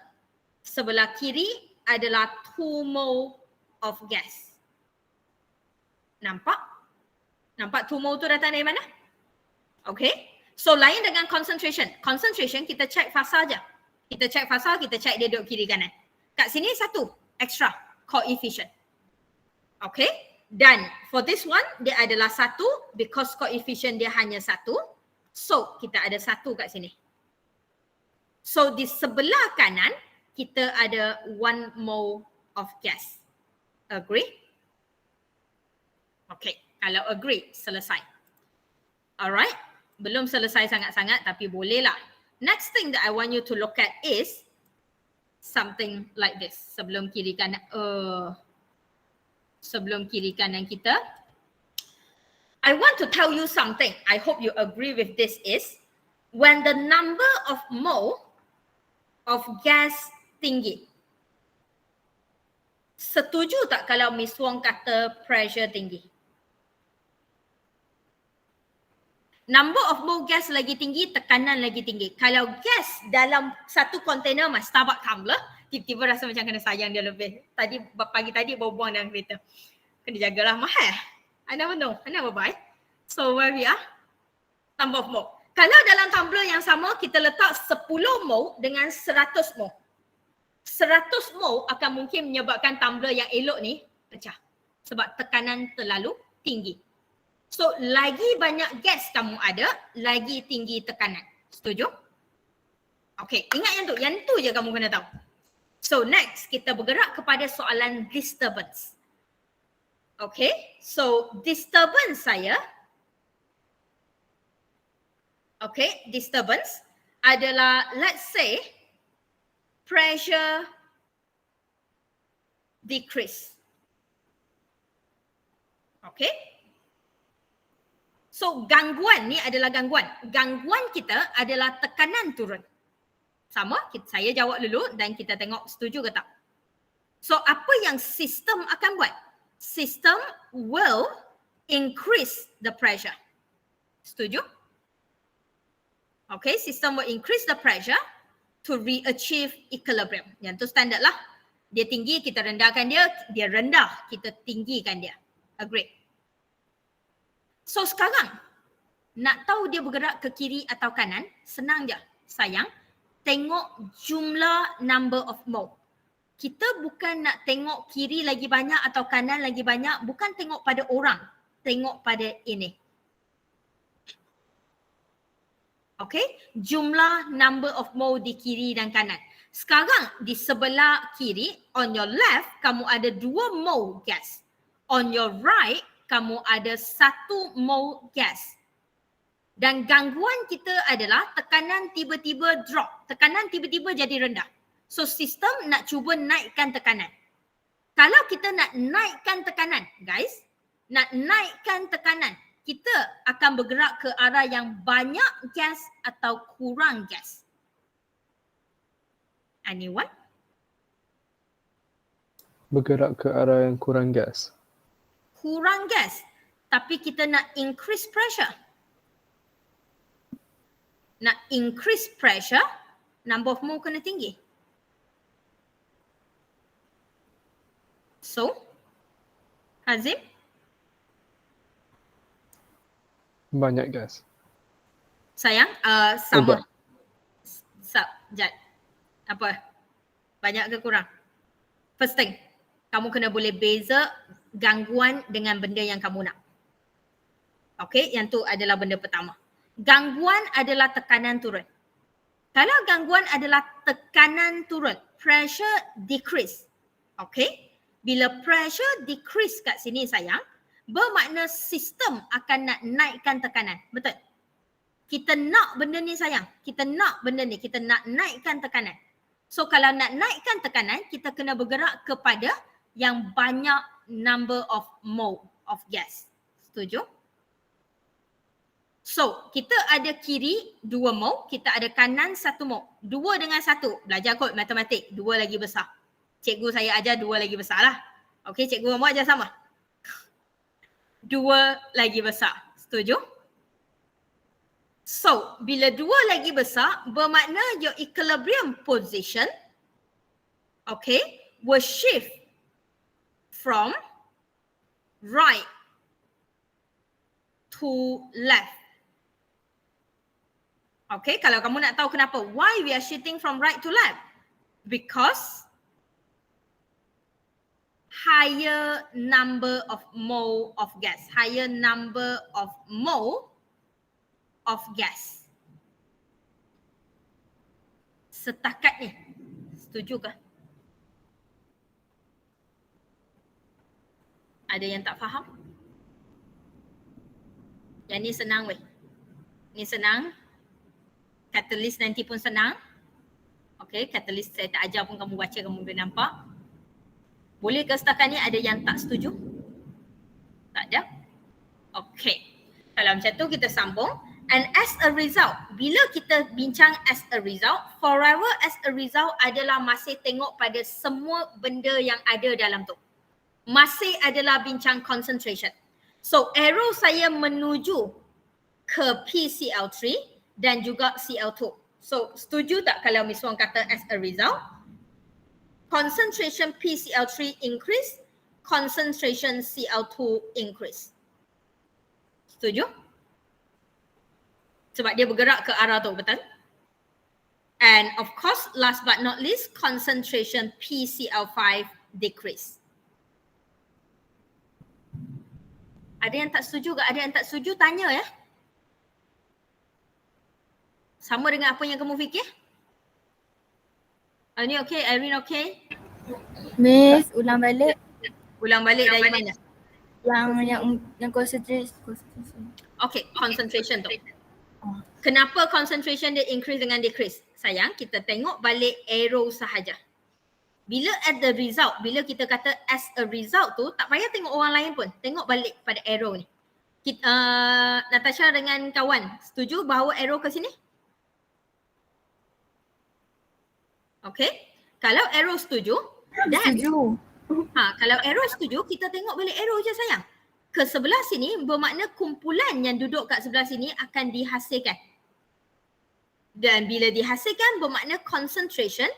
Sebelah kiri adalah 2 mole of gas. Nampak? Nampak 2 mole tu datang dari mana? Okay. So lain dengan concentration. Concentration kita check fasa je. Kita check fasa, kita check dia duduk kiri kanan. Kat sini satu extra coefficient. Okay. Dan for this one dia adalah 1 because coefficient dia hanya 1. So kita ada 1 kat sini. So di sebelah kanan kita ada 1 mole of gas. Agree? Okay. Kalau agree, selesai. Alright. Belum selesai sangat-sangat tapi bolehlah. Next thing that I want you to look at is something like this. Sebelum kiri kanan kita. I want to tell you something. I hope you agree with this is when the number of mole of gas tinggi. Setuju tak kalau Miss Wong kata pressure tinggi? Number of mole gas lagi tinggi, tekanan lagi tinggi. Kalau gas dalam satu container mas Starbucks tumbler, tiba-tiba rasa macam kena sayang dia lebih. Pagi tadi bawa buang dalam kereta. Kena jagalah mahal. I never know. I never buy. So where we are? Number of mole. Kalau dalam tumbler yang sama, kita letak 10 mole dengan 100 mole. 100 mole akan mungkin menyebabkan tumbler yang elok ni pecah. Sebab tekanan terlalu tinggi. So, lagi banyak gas kamu ada, lagi tinggi tekanan. Setuju? Okay, ingat yang tu je kamu kena tahu. So, next kita bergerak kepada soalan disturbance. Okay, so disturbance saya, okay, disturbance adalah let's say pressure decrease. Okay. So gangguan ni adalah gangguan. Gangguan kita adalah tekanan turun. Sama, saya jawab dulu dan kita tengok setuju ke tak. So apa yang sistem akan buat? Sistem will increase the pressure. Setuju? Okay, sistem will increase the pressure to re-achieve equilibrium. Yang tu standard lah. Dia tinggi, kita rendahkan dia. Dia rendah, kita tinggikan dia. Agree? So sekarang, nak tahu dia bergerak ke kiri atau kanan, senang je. Sayang, tengok jumlah number of mole. Kita bukan nak tengok kiri lagi banyak atau kanan lagi banyak, bukan tengok pada orang, tengok pada ini. Okay, jumlah number of mole di kiri dan kanan. Sekarang di sebelah kiri, on your left, kamu ada 2 mole gas. On your right, kamu ada 1 mole gas. Dan gangguan kita adalah tekanan tiba-tiba drop. Tekanan tiba-tiba jadi rendah. So sistem nak cuba naikkan tekanan. Kalau kita nak naikkan tekanan, guys, nak naikkan tekanan, kita akan bergerak ke arah yang banyak gas atau kurang gas. Anyone? Bergerak ke arah yang kurang gas. Kurang gas. Tapi kita nak increase pressure. Nak increase pressure, number of mole kena tinggi. So, Hazim, Banyak gas. sayang, sama. Jad. Apa? Banyak ke kurang? First thing, kamu kena boleh beza gangguan dengan benda yang kamu nak. Okay, yang tu adalah benda pertama. Gangguan adalah tekanan turun. Kalau gangguan adalah tekanan turun, pressure decrease. Okay? Bila pressure decrease kat sini sayang, bermakna sistem akan nak naikkan tekanan. Betul? Kita nak benda ni sayang. Kita nak benda ni. Kita nak naikkan tekanan. So kalau nak naikkan tekanan, kita kena bergerak kepada yang banyak number of mole of gas. Setuju? So, kita ada kiri 2 mole, kita ada kanan 1 mole. 2 dengan 1, belajar kot matematik, 2 lagi besar. Cikgu saya ajar 2 lagi besar lah. Okey, cikgu kamu ajar sama. 2 lagi besar. Setuju? So, bila 2 lagi besar, bermakna your equilibrium position, okay, will shift from right to left. Okay, kalau kamu nak tahu kenapa, why we are shifting from right to left? Because higher number of mole of gas, higher number of mole of gas. Setakat ni, setuju ke? Ada yang tak faham? Yang ni senang weh. Ni senang. Catalyst nanti pun senang. Okay, catalyst saya tak ajar pun kamu baca, kamu boleh nampak. Boleh ke setakat ni ada yang tak setuju? Tak ada? Okay. Kalau macam tu kita sambung. And as a result, bila kita bincang as a result, forever as a result adalah masih tengok pada semua benda yang ada dalam tu. Masih adalah bincang concentration. So arrow saya menuju ke PCl3 dan juga Cl2. So setuju tak kalau Miss Wong kata as a result? Concentration PCl3 increase, concentration Cl2 increase. Setuju? Sebab dia bergerak ke arah tu, betul? And of course, last but not least, concentration PCl5 decrease. Ada yang tak setuju ke? Ada yang tak setuju? Tanya ya. Sama dengan apa yang kamu fikir? Ini okey, Irene okey? Miss, ulang balik. Ulang balik dari mana? Yang concentration. Okay, concentration tu. Kenapa concentration dia increase dengan decrease? Sayang, kita tengok balik arrow sahaja. Bila at the result, bila kita kata as a result tu, tak payah tengok orang lain pun. Tengok balik pada arrow ni. Natasha dengan kawan, setuju bahawa arrow ke sini? Okay. Kalau arrow setuju, dan Setuju. kalau arrow setuju, kita tengok balik arrow je sayang. Ke sebelah sini bermakna kumpulan yang duduk kat sebelah sini akan dihasilkan. Dan bila dihasilkan bermakna concentration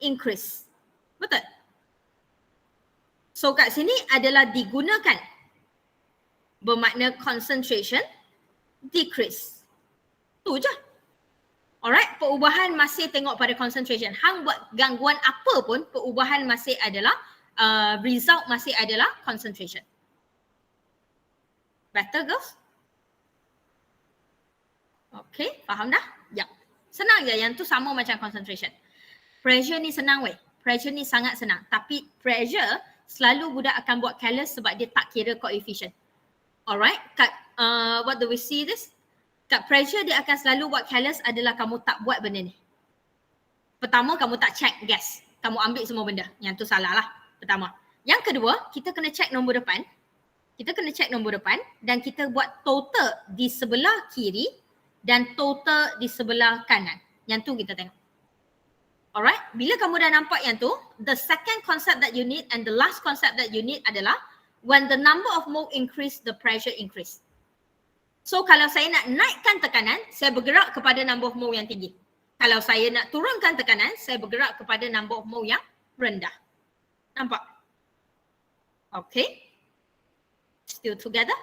increase. Betul? So kat sini adalah digunakan. Bermakna concentration decrease. Tu je. Alright, perubahan masih tengok pada concentration. Hang buat gangguan apa pun, perubahan masih adalah, result masih adalah concentration. Better girls? Okay, faham dah? Ya. Senang je, yang tu sama macam concentration. Pressure ni senang weh. Pressure ni sangat senang. Tapi pressure selalu budak akan buat careless sebab dia tak kira coefficient. Alright, kat what do we see this? Kat pressure dia akan selalu buat careless adalah kamu tak buat benda ni. Pertama, kamu tak check gas. Kamu ambil semua benda. Yang tu salah lah. Pertama. Yang kedua, kita kena check nombor depan. Kita kena check nombor depan dan kita buat total di sebelah kiri dan total di sebelah kanan. Yang tu kita tengok. Alright, bila kamu dah nampak yang tu, the second concept that you need and the last concept that you need adalah when the number of mole increase, the pressure increase. So kalau saya nak naikkan tekanan, saya bergerak kepada number of mole yang tinggi. Kalau saya nak turunkan tekanan, saya bergerak kepada number of mole yang rendah. Nampak? Okay. Still together?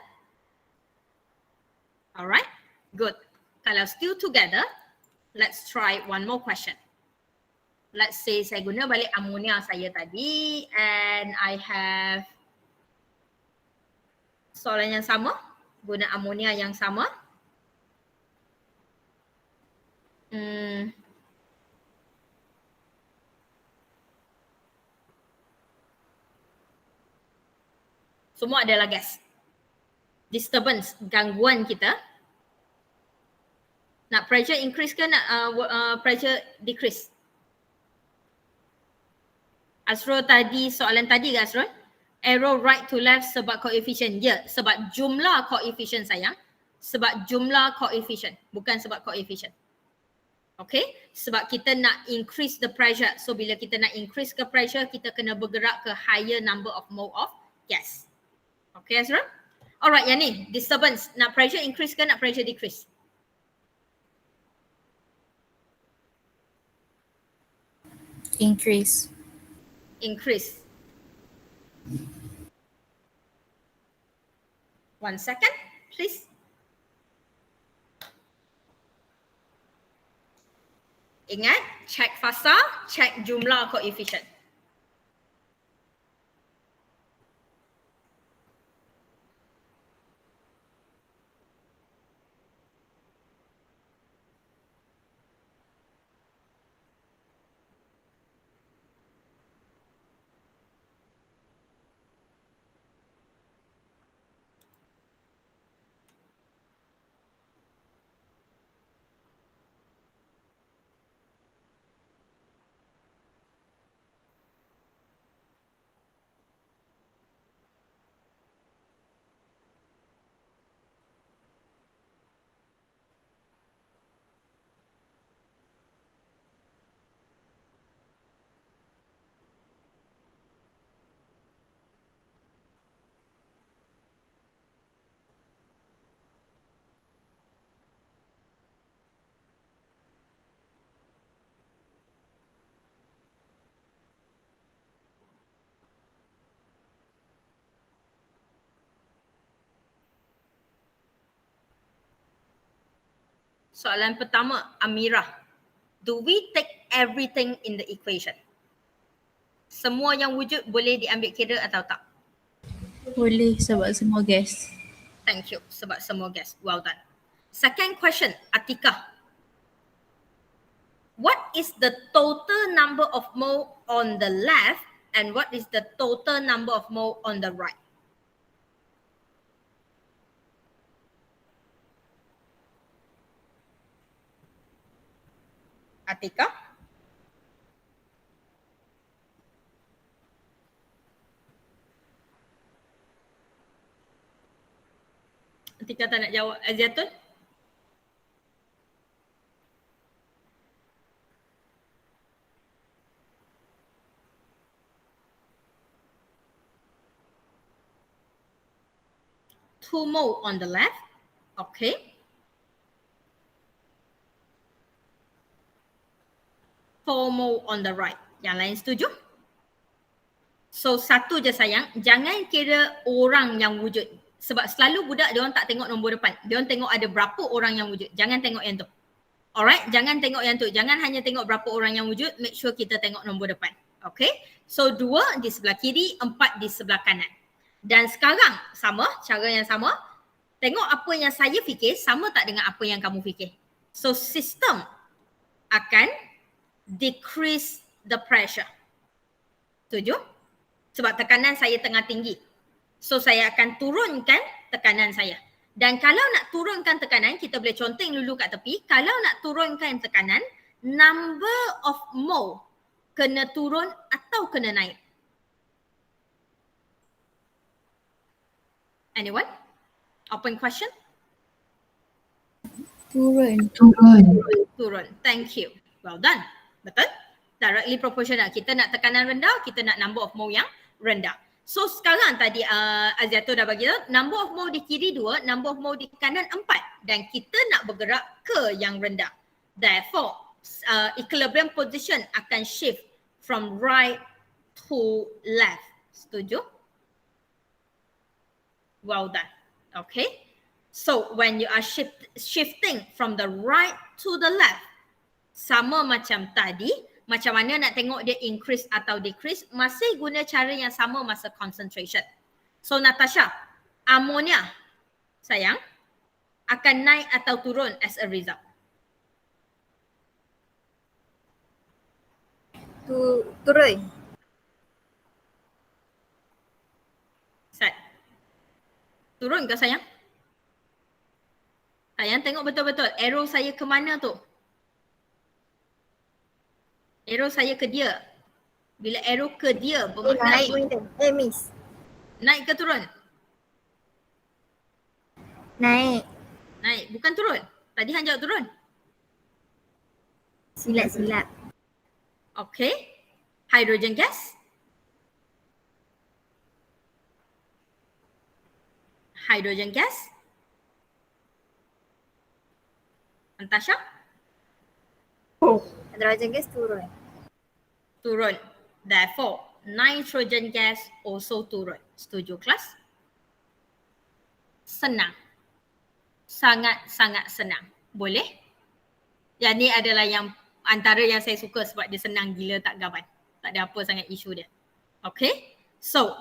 Alright, good. Kalau still together, let's try one more question. Let's say saya guna balik amonia saya tadi and I have soalan yang sama, guna amonia yang sama. Semua adalah gas. Disturbance, gangguan kita. Nak pressure increase ke nak pressure decrease? Asrul tadi, soalan tadi ke Asrul? Arrow right to left sebab coefficient. Ya, sebab jumlah coefficient sayang. Sebab jumlah coefficient, bukan sebab coefficient. Okay, sebab kita nak increase the pressure. So bila kita nak increase ke pressure, kita kena bergerak ke higher number of mole of gas. Okay Asrul? Alright, yang ni, disturbance. Nak pressure increase ke nak pressure decrease? Increase. Increase. 1 second, please. Ingat, check fasa, check jumlah coefficient. Soalan pertama, Amirah. Do we take everything in the equation? Semua yang wujud boleh diambil kira atau tak? Boleh sebab semua gas. Thank you. Sebab semua gas. Well done. Second question, Atikah. What is the total number of mole on the left and what is the total number of mole on the right? Atikah? Atikah tak nak jawab. Aziatul? Two mole on the left. Okay. 4 mole on the right. Yang lain setuju? So satu je sayang, jangan kira orang yang wujud. Sebab selalu budak dia orang tak tengok nombor depan. Dia orang tengok ada berapa orang yang wujud. Jangan tengok yang tu. Alright, jangan tengok yang tu. Jangan hanya tengok berapa orang yang wujud, make sure kita tengok nombor depan. Okay, so 2 di sebelah kiri, 4 di sebelah kanan. Dan sekarang sama, cara yang sama. Tengok apa yang saya fikir sama tak dengan apa yang kamu fikir. So sistem akan decrease the pressure. Setuju? Sebab tekanan saya tengah tinggi. So saya akan turunkan tekanan saya. Dan kalau nak turunkan tekanan, kita boleh conteng dulu kat tepi. Kalau nak turunkan tekanan, number of mole kena turun atau kena naik? Anyone? Open question? Turun. Turun. Thank you. Well done. Betul? Directly proportional. Kita nak tekanan rendah, kita nak number of mole yang rendah. So sekarang tadi Aziato dah bagi tahu number of mole di kiri 2, number of mole di kanan 4 dan kita nak bergerak ke yang rendah. Therefore, equilibrium position akan shift from right to left. Setuju? Well done. Okay. So when you are shifting from the right to the left, sama macam tadi, macam mana nak tengok dia increase atau decrease, masih guna cara yang sama masa concentration. So Natasha, ammonia sayang akan naik atau turun as a result? Turun. Sat. Turun ke sayang? Sayang tengok betul-betul arrow saya ke mana tu? Arrow saya ke dia. Bila arrow ke dia bermakna Miss. naik ke turun? Naik. Naik, bukan turun. Tadi hang jawab turun. Silap. Okay. Hydrogen gas. Hydrogen gas. Natasha? Hydrogen gas turun. Turun. Therefore, nitrogen gas also turun. Setuju kelas? Senang. Sangat-sangat senang. Boleh? Yang ni adalah yang antara yang saya suka sebab dia senang gila tak gaban. Tak ada apa sangat isu dia. Okay? So,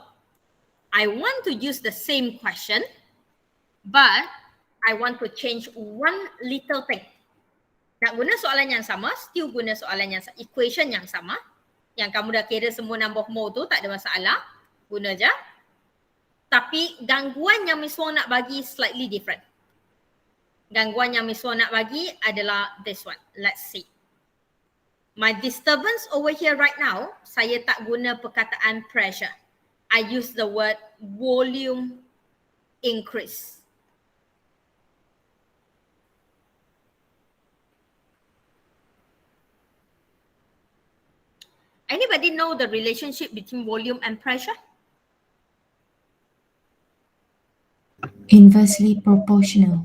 I want to use the same question but I want to change one little thing. Nak guna soalan yang sama, still guna soalan yang equation yang sama. Yang kamu dah kira semua number of mole tu, tak ada masalah. Guna je. Tapi gangguan yang Miss Wong nak bagi slightly different. Gangguan yang Miss Wong nak bagi adalah this one. Let's see. My disturbance over here right now, saya tak guna perkataan pressure. I use the word volume increase. Anybody know the relationship between volume and pressure? Inversely proportional.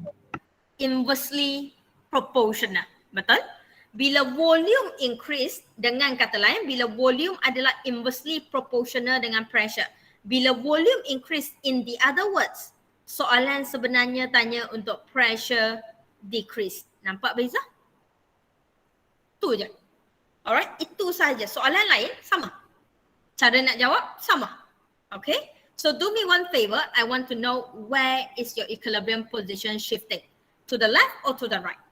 Inversely proportional. Betul? Bila volume increase, dengan kata lain, bila volume adalah inversely proportional dengan pressure. Bila volume increase, in the other words, soalan sebenarnya tanya untuk pressure decrease. Nampak beza? Tu je. Alright, itu saja. Soalan lain sama. Cara nak jawab sama. Okay? So do me one favor. I want to know where is your equilibrium position shifting? To the left or to the right?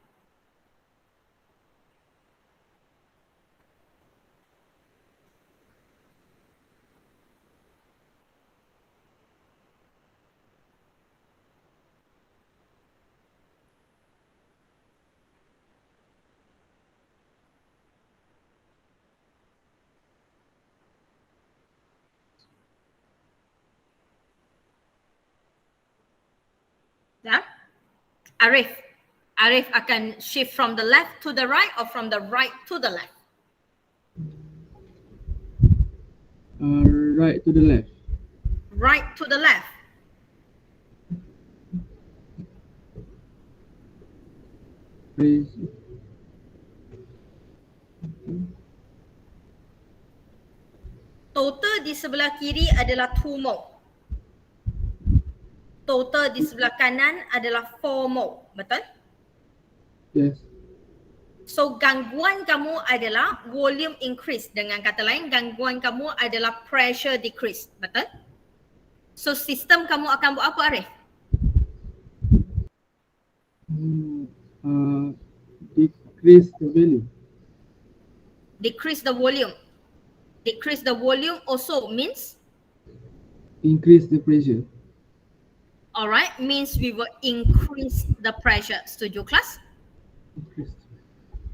Ya? Arif akan shift from the left to the right or from the right to the left? Right to the left. Right to the left. Please. Total di sebelah kiri adalah 2 mole. Total di sebelah kanan adalah 4 mole. Betul? Yes. So gangguan kamu adalah volume increase. Dengan kata lain, gangguan kamu adalah pressure decrease. Betul? So sistem kamu akan buat apa, Arif? Decrease the value. Decrease the volume. Decrease the volume also means, Increase the pressure. alright, means we will increase the pressure. Setuju kelas? Increase.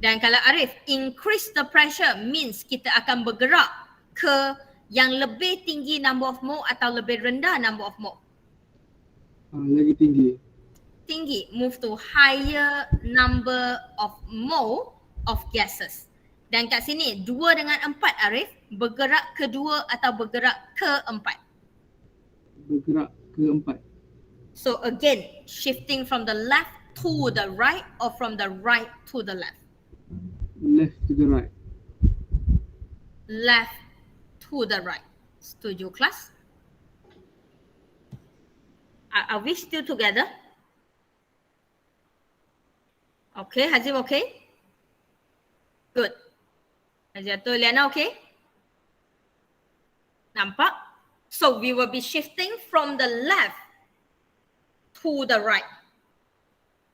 Dan kalau Arif, increase the pressure means kita akan bergerak ke yang lebih tinggi number of mole atau lebih rendah number of mole. Lagi tinggi. Tinggi, move to higher number of mole of gases. Dan kat sini 2 dengan 4 Arif, bergerak ke 2 atau bergerak ke 4. Bergerak ke 4. So again, shifting from the left to the right or from the right to the left. Left to the right. Left to the right. Setuju kelas? Are we still together? Okay, Hazim okay? Good. Haziatul Liana okay? Nampak? So we will be shifting from the left to the right.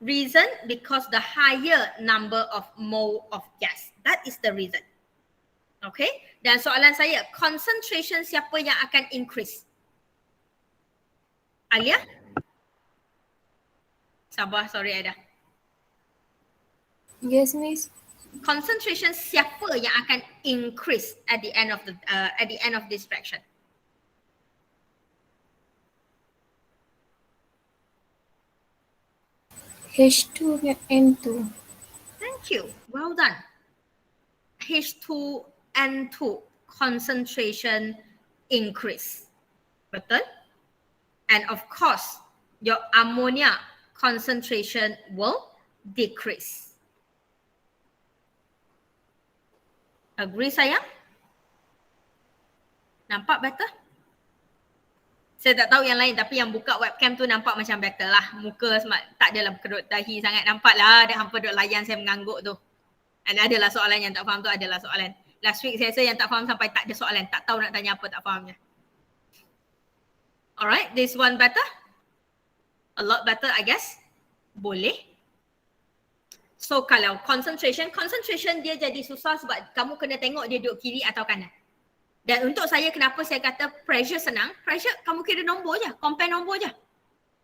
Reason, because the higher number of mole of gas. That is the reason. Okay? Dan soalan saya, concentration siapa yang akan increase? Alia? Sabar, sorry Aida. Yes, Miss. Concentration siapa yang akan increase at the end of this fraction? H2 dengan N2. Thank you. Well done. H2N2 concentration increase. Betul? And of course, your ammonia concentration will decrease. Agree sayang? Nampak better? Saya tak tahu yang lain tapi yang buka webcam tu nampak macam better lah. Muka tak adalah kerut dahi sangat. Nampak lah ada hampa duk layan saya mengangguk tu. Dan adalah soalan yang tak faham tu adalah soalan. Last week saya rasa yang tak faham sampai tak ada soalan. Tak tahu nak tanya apa tak fahamnya. Alright, this one better? A lot better I guess. Boleh. So kalau concentration dia jadi susah sebab kamu kena tengok dia duduk kiri atau kanan. Dan untuk saya kenapa saya kata pressure senang, pressure kamu kira nombor je, compare nombor je.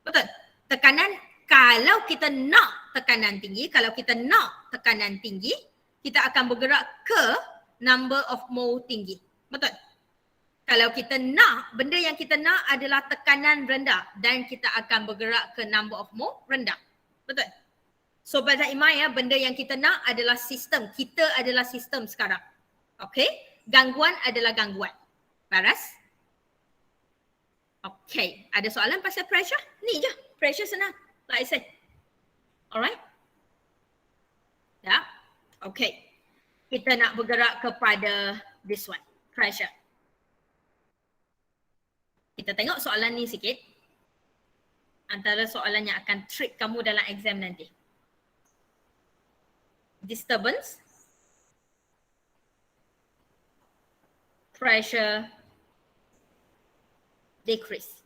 Betul? Tekanan, kalau kita nak tekanan tinggi, kita akan bergerak ke number of mole tinggi. Betul? Kalau kita nak, benda yang kita nak adalah tekanan rendah dan kita akan bergerak ke number of mole rendah. Betul? So Bazat Imai ya, benda yang kita nak adalah sistem. Kita adalah sistem sekarang. Okay? Gangguan adalah gangguan. Baras? Okay. Ada soalan pasal pressure? Ni je. Pressure senang. Like I said. Alright? Ya? Okay. Kita nak bergerak kepada this one. Pressure. Kita tengok soalan ni sikit. Antara soalan yang akan trick kamu dalam exam nanti. Disturbance. Pressure decrease.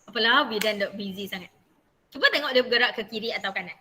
Apalah bidan dok busy sangat. Cuba tengok dia bergerak ke kiri atau kanan.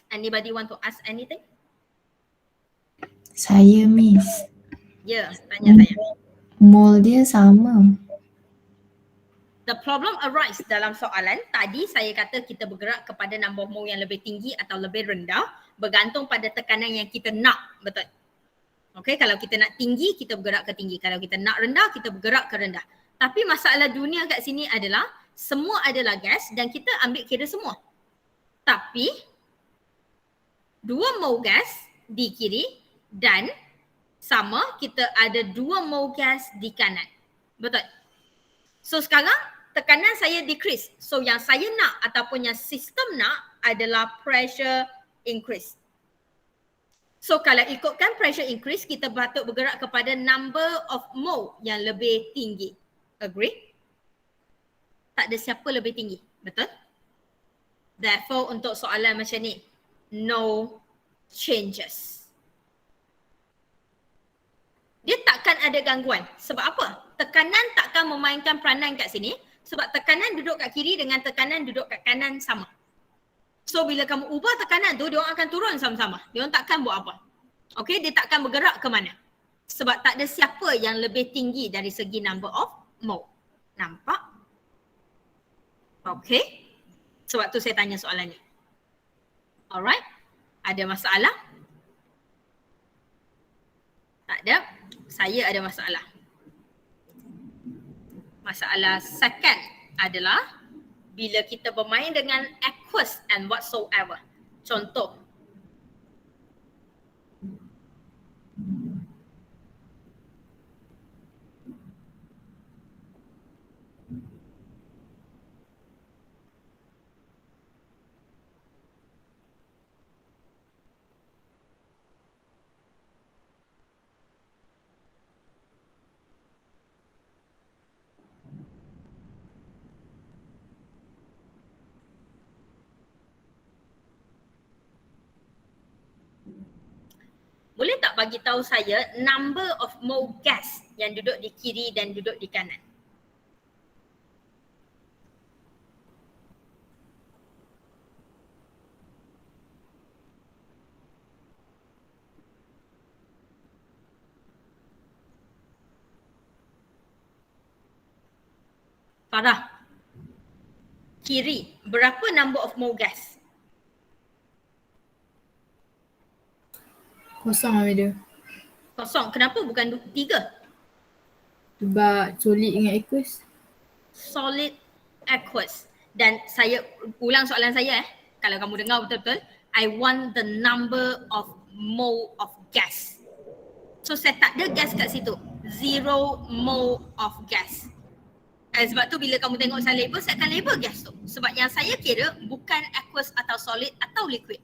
Anybody want to ask anything? Saya, Miss. Ya, tanya saya. Mol dia sama. The problem arise dalam soalan, tadi saya kata kita bergerak kepada number mole yang lebih tinggi atau lebih rendah bergantung pada tekanan yang kita nak, betul? Okay, kalau kita nak tinggi, kita bergerak ke tinggi. Kalau kita nak rendah, kita bergerak ke rendah. Tapi masalah dunia kat sini adalah semua adalah gas dan kita ambil kira semua. Tapi 2 mole gas di kiri dan sama kita ada 2 mole gas di kanan. Betul? So sekarang tekanan saya decrease. So yang saya nak ataupun yang sistem nak adalah pressure increase. So kalau ikutkan pressure increase, kita patut bergerak kepada number of mole yang lebih tinggi. Agree? Tak ada siapa lebih tinggi. Betul? Therefore untuk soalan macam ni, no changes. Dia takkan ada gangguan. Sebab apa? Tekanan takkan memainkan peranan kat sini sebab tekanan duduk kat kiri dengan tekanan duduk kat kanan sama. So bila kamu ubah tekanan tu, dia orang akan turun sama-sama. Dia orang takkan buat apa. Okay, dia takkan bergerak ke mana. Sebab tak ada siapa yang lebih tinggi dari segi number of mole. Nampak? Okay. Sebab tu saya tanya soalan ni. Alright. Ada masalah? Tak ada. Saya ada masalah. Masalah second adalah bila kita bermain dengan aqueous and whatsoever. Contoh. Boleh tak bagi tahu saya number of mole gas yang duduk di kiri dan duduk di kanan? Farah. Kiri, berapa number of mole gas? Kosong lah dia. Kosong. Kenapa bukan 3? Sebab solid dengan aqueous. Solid aqueous. Dan saya ulang soalan saya kalau kamu dengar betul-betul, I want the number of mole of gas. So saya tak ada gas kat situ. 0 mole of gas. Sebab tu bila kamu tengok saya label, saya akan label gas tu. Sebab yang saya kira bukan aqueous atau solid atau liquid.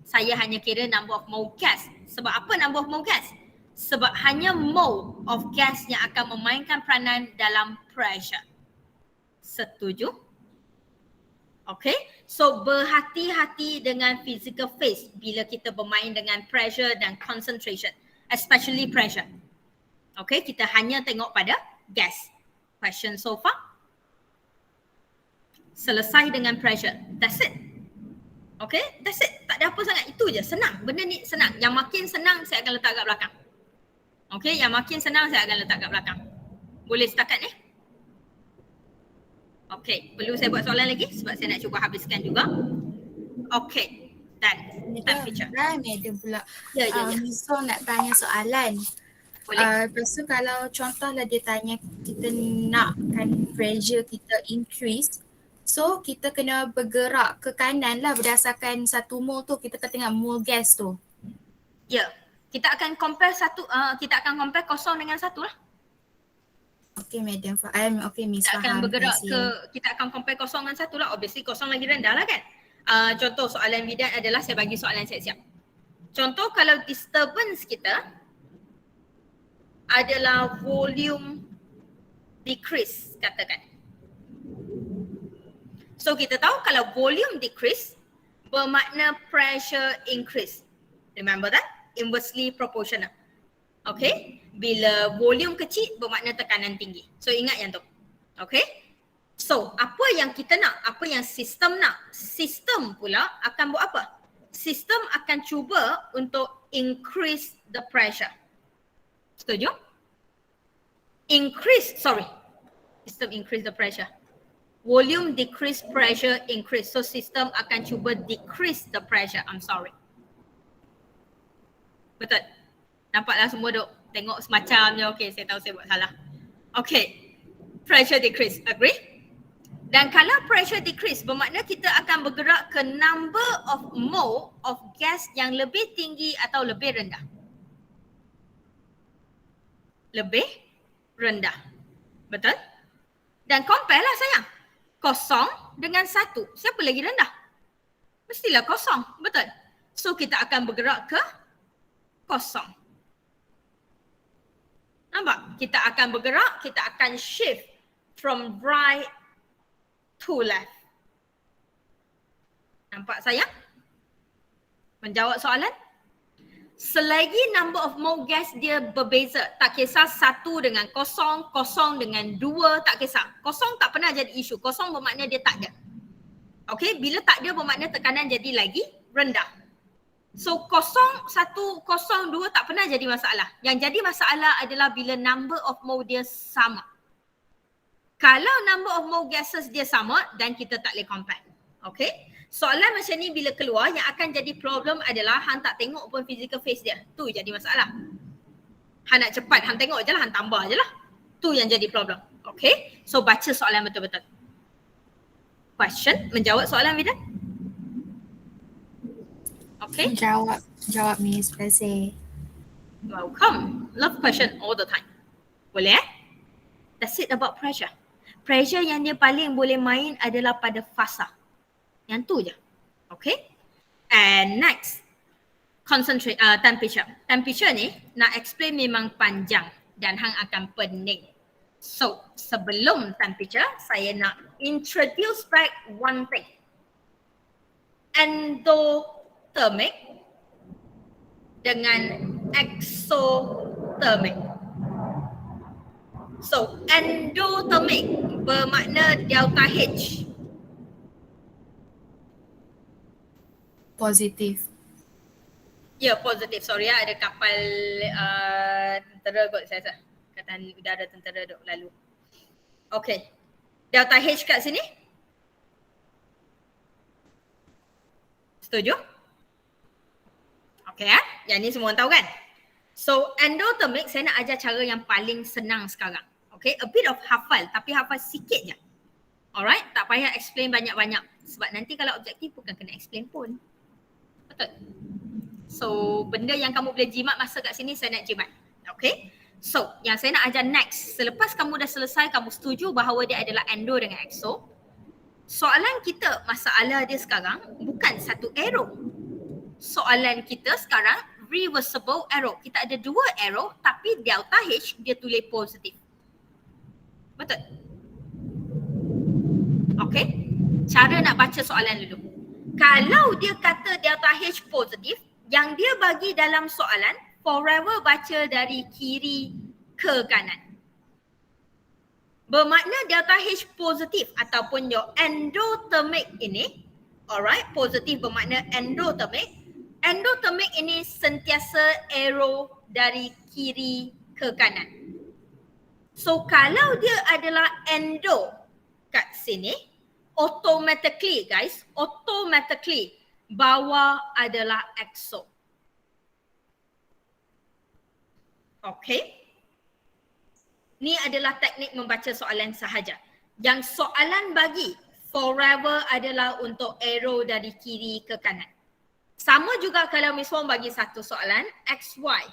Saya hanya kira number of mole gas. Sebab apa number of mole gas? Sebab hanya mole of gas yang akan memainkan peranan dalam pressure. Setuju? Okay, so berhati-hati dengan physical phase bila kita bermain dengan pressure dan concentration, especially pressure. Okay, kita hanya tengok pada gas. Question so far? Selesai dengan pressure. That's it. Okay, that's it. Tak ada apa sangat. Itu je. Senang. Benda ni senang. Yang makin senang, saya akan letak kat belakang. Okay, yang makin senang, saya akan letak kat belakang. Boleh setakat ni? Okay, perlu saya buat soalan lagi sebab saya nak cuba habiskan juga. Okay, done. Time picture. Madam pula. Ya. So nak tanya soalan. Boleh. Lepas tu kalau contohlah dia tanya kita nakkan pressure kita increase. So kita kena bergerak ke kanan lah berdasarkan 1 mole tu, kita kata dengan mole gas tu. Ya, kita akan compare kosong dengan 1 lah. Okay Madam, okay Miss Kita faham. akan bergerak kita akan compare kosong dengan 1 lah. Obviously kosong lagi rendah lah kan. Contoh soalan bidan adalah saya bagi soalan siap-siap. Contoh kalau disturbance kita adalah volume decrease katakan. So kita tahu kalau volume decrease bermakna pressure increase. Remember that? Inversely proportional. Okay? Bila volume kecil bermakna tekanan tinggi. So ingat yang tu. Okay? So apa yang kita nak? Apa yang sistem nak? Sistem pula akan buat apa? Sistem akan cuba untuk increase the pressure. Setuju? System increase the pressure. Volume decrease, pressure increase. So sistem akan cuba decrease the pressure. I'm sorry. Betul? Nampaklah semua duk tengok semacam je. Okay, saya tahu saya buat salah. Okay. Pressure decrease. Agree? Dan kalau pressure decrease bermakna kita akan bergerak ke number of mole of gas yang lebih tinggi atau lebih rendah. Lebih rendah. Betul? Dan compare lah sayang. kosong dengan 1. Siapa lagi rendah? Mestilah kosong, betul? So kita akan bergerak ke kosong. Nampak? Kita akan bergerak, kita akan shift from right to left. Nampak sayang? Menjawab soalan? Selagi number of mole gas dia berbeza, tak kisah 1 dengan kosong, kosong dengan 2, tak kisah. Kosong tak pernah jadi isu. Kosong bermakna dia tak ada. Okay, bila tak ada bermakna tekanan jadi lagi rendah. So 0, 1, 0, 2 tak pernah jadi masalah. Yang jadi masalah adalah bila number of mole dia sama. Kalau number of mole gases dia sama, dan kita tak boleh compare. Okay? Soalan macam ni bila keluar, yang akan jadi problem adalah hang tak tengok pun physical phase dia. Tu jadi masalah. Hang nak cepat, hang tengok je lah, hang tambah je lah. Tu yang jadi problem. Okay? So baca soalan betul-betul. Question, menjawab soalan Vida? Okay? Jawab Miss, terima kasih. Welcome. Love question all the time. Boleh That's it about pressure. Pressure yang dia paling boleh main adalah pada fasa. Yang tu je. Okay? And next. Concentrate, temperature. Temperature ni nak explain memang panjang dan hang akan pening. So, sebelum temperature, saya nak introduce back one thing. Endothermic dengan exothermic. So, endothermic bermakna delta H. Positif. Ya, positif. Sorry ada kapal tentera kot saya rasa. Angkatan Udara Tentera duk lalu. Okay. Delta H kat sini? Setuju? Okay Yang ni semua orang tahu kan? So endothermic saya nak ajar cara yang paling senang sekarang. Okay, a bit of hafal tapi hafal sikit je. Alright, tak payah explain banyak-banyak. Sebab nanti kalau objektif bukan kena explain pun. Betul? So benda yang kamu boleh jimat masa kat sini saya nak jimat. Okay? So yang saya nak ajar next, selepas kamu dah selesai, kamu setuju bahawa dia adalah endo dengan exo. Soalan kita, masalah dia sekarang bukan satu arrow. Soalan kita sekarang reversible arrow. Kita ada 2 arrow tapi delta H dia tulis positif. Betul? Okay? Cara nak baca soalan dulu. Kalau dia kata delta H positif, yang dia bagi dalam soalan, forever baca dari kiri ke kanan. Bermakna delta H positif ataupun your endothermic ini, alright, positif bermakna endothermic. Endothermic ini sentiasa arrow dari kiri ke kanan. So kalau dia adalah endo kat sini, automatically guys, automatically bawah adalah exo. Okay. Ni adalah teknik membaca soalan sahaja. Yang soalan bagi forever adalah untuk arrow dari kiri ke kanan. Sama juga kalau Miss Wong bagi satu soalan XY.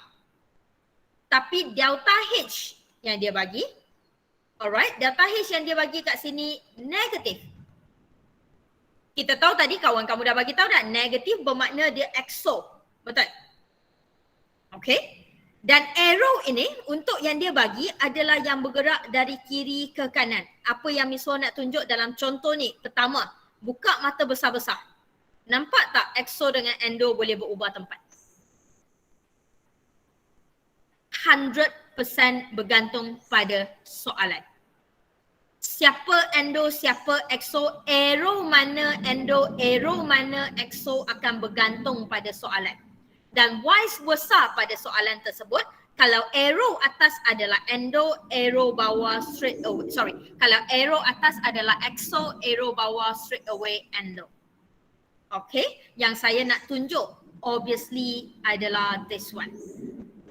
Tapi delta H yang dia bagi, alright, delta H yang dia bagi kat sini negatif. Kita tahu tadi kawan kamu dah bagi tahu dah, negatif bermakna dia exo. Betul? Okay? Dan arrow ini untuk yang dia bagi adalah yang bergerak dari kiri ke kanan. Apa yang Miss Wong nak tunjuk dalam contoh ni? Pertama, buka mata besar-besar. Nampak tak exo dengan endo boleh berubah tempat? 100% bergantung pada soalan. Siapa endo, siapa exo, arrow mana endo, arrow mana exo akan bergantung pada soalan. Dan vice versa pada soalan tersebut, kalau arrow atas adalah endo, arrow bawah straight away, kalau arrow atas adalah exo, arrow bawah straight away endo. Okay, yang saya nak tunjuk obviously adalah this one.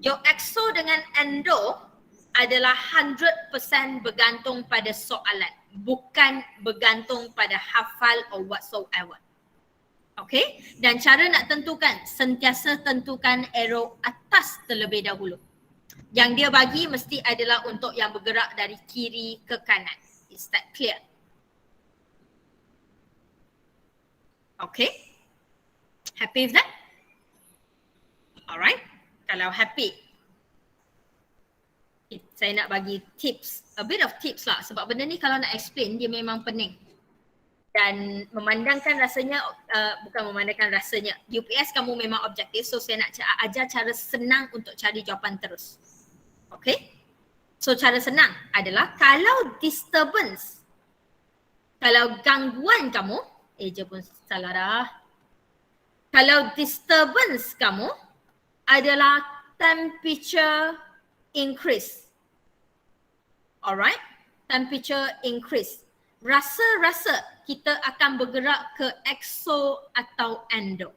Your exo dengan endo adalah 100% bergantung pada soalan, bukan bergantung pada hafal or whatsoever. Okay, dan cara nak tentukan, sentiasa tentukan arrow atas terlebih dahulu. Yang dia bagi mesti adalah untuk yang bergerak dari kiri ke kanan. Is that clear? Okay? Happy with that? Alright. Kalau happy, saya nak bagi tips, a bit of tips lah, sebab benda ni kalau nak explain dia memang pening. Dan memandangkan rasanya, bukan memandangkan rasanya, UPS kamu memang objektif, so saya nak ajar cara senang untuk cari jawapan terus. Okay? So cara senang adalah kalau disturbance, kalau gangguan kamu, je pun salah dah. Kalau disturbance kamu adalah temperature increase. Alright? Temperature increase. Rasa-rasa kita akan bergerak ke exo atau endo.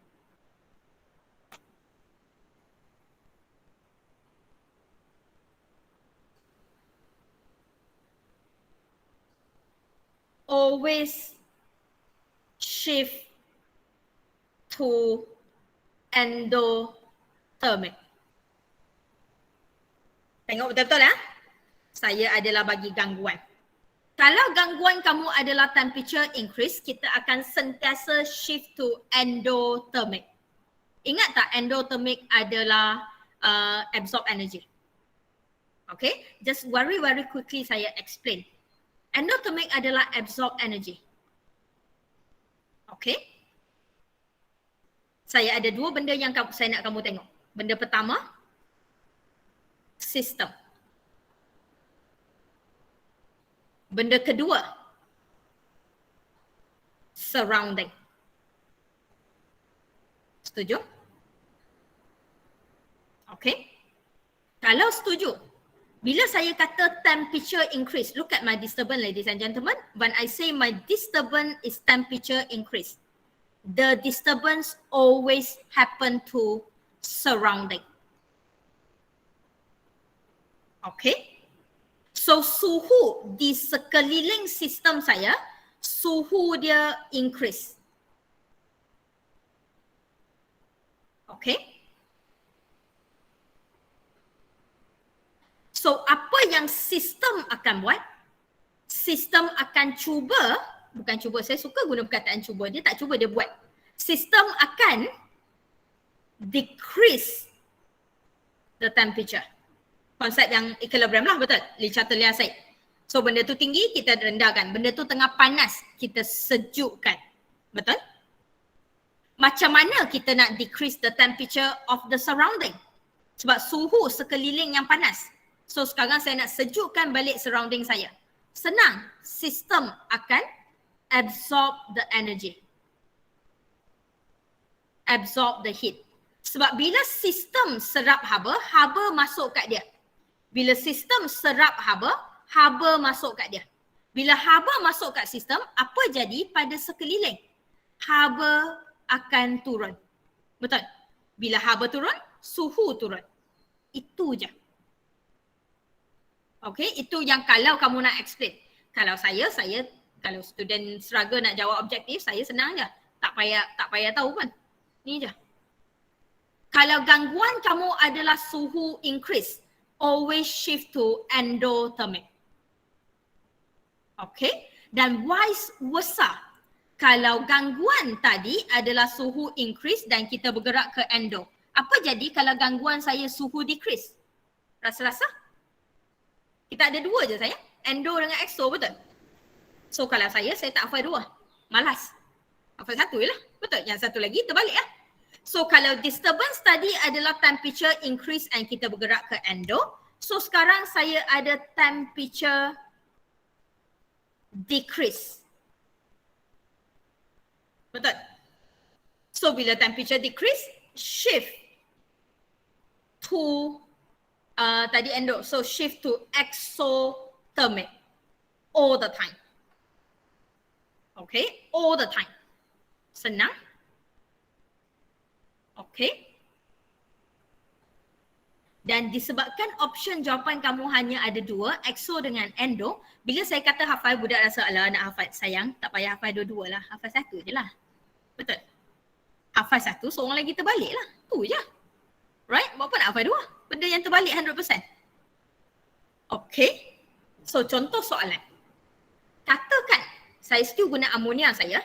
Always shift to endothermic. Tengok betul-betul ya. Saya adalah bagi gangguan. Kalau gangguan kamu adalah temperature increase, kita akan sentiasa shift to endothermic. Ingat tak endothermic adalah absorb energy. Okay, just very quickly saya explain. Endothermic adalah absorb energy. Okay. Saya ada dua benda yang saya nak kamu tengok. Benda pertama, sistem. Benda kedua, surrounding. Setuju? Okay. Kalau setuju, bila saya kata temperature increase, look at my disturbance ladies and gentlemen. When I say my disturbance is temperature increase, the disturbance always happen to surrounding. Okay. So suhu di sekeliling sistem saya, suhu dia increase. Okay. So apa yang sistem akan buat? Sistem akan cuba, bukan cuba, saya suka guna perkataan cuba, dia tak cuba, dia buat. Sistem akan decrease the temperature. Konsep yang equilibrium lah, betul? Lee Chatterley said. So benda tu tinggi, kita rendahkan. Benda tu tengah panas, kita sejukkan. Betul? Macam mana kita nak decrease the temperature of the surrounding? Sebab suhu sekeliling yang panas. So sekarang saya nak sejukkan balik surrounding saya. Senang, sistem akan absorb the energy. Absorb the heat. Sebab bila sistem serap haba, haba masuk kat dia. Bila sistem serap haba, haba masuk kat dia. Bila haba masuk kat sistem, apa jadi pada sekeliling? Haba akan turun. Betul? Bila haba turun, suhu turun. Itu je. Okay, itu yang kalau kamu nak explain. Kalau saya kalau student struggle nak jawab objektif, saya senang je. Tak payah tahu pun. Ni je. Kalau gangguan kamu adalah suhu increase, always shift to endothermic. Okay? Dan vice versa. Kalau gangguan tadi adalah suhu increase dan kita bergerak ke endo. Apa jadi kalau gangguan saya suhu decrease? Rasa-rasa? Kita ada dua je saya. Endo dengan exo, betul? So kalau saya tak hafal dua. Malas. Hafal satu je lah. Betul? Yang satu lagi terbalik lah. So kalau disturbance tadi adalah temperature increase and kita bergerak ke endo. So sekarang saya ada temperature decrease. Betul? So bila temperature decrease, shift to tadi endo. So shift to exothermic all the time. Okay, all the time. Senang. Okay. Dan disebabkan option jawapan kamu hanya ada dua, exo dengan endo, bila saya kata hafal, budak rasa alah nak hafal, sayang, tak payah hafal dua-dua lah, hafal satu je lah. Betul? Hafal satu, seorang lagi terbalik lah. Tu je. Right? Buat apa nak hafal dua? Benda yang terbalik 100%. Okay. So contoh soalan. Katakan saya still guna amonia saya.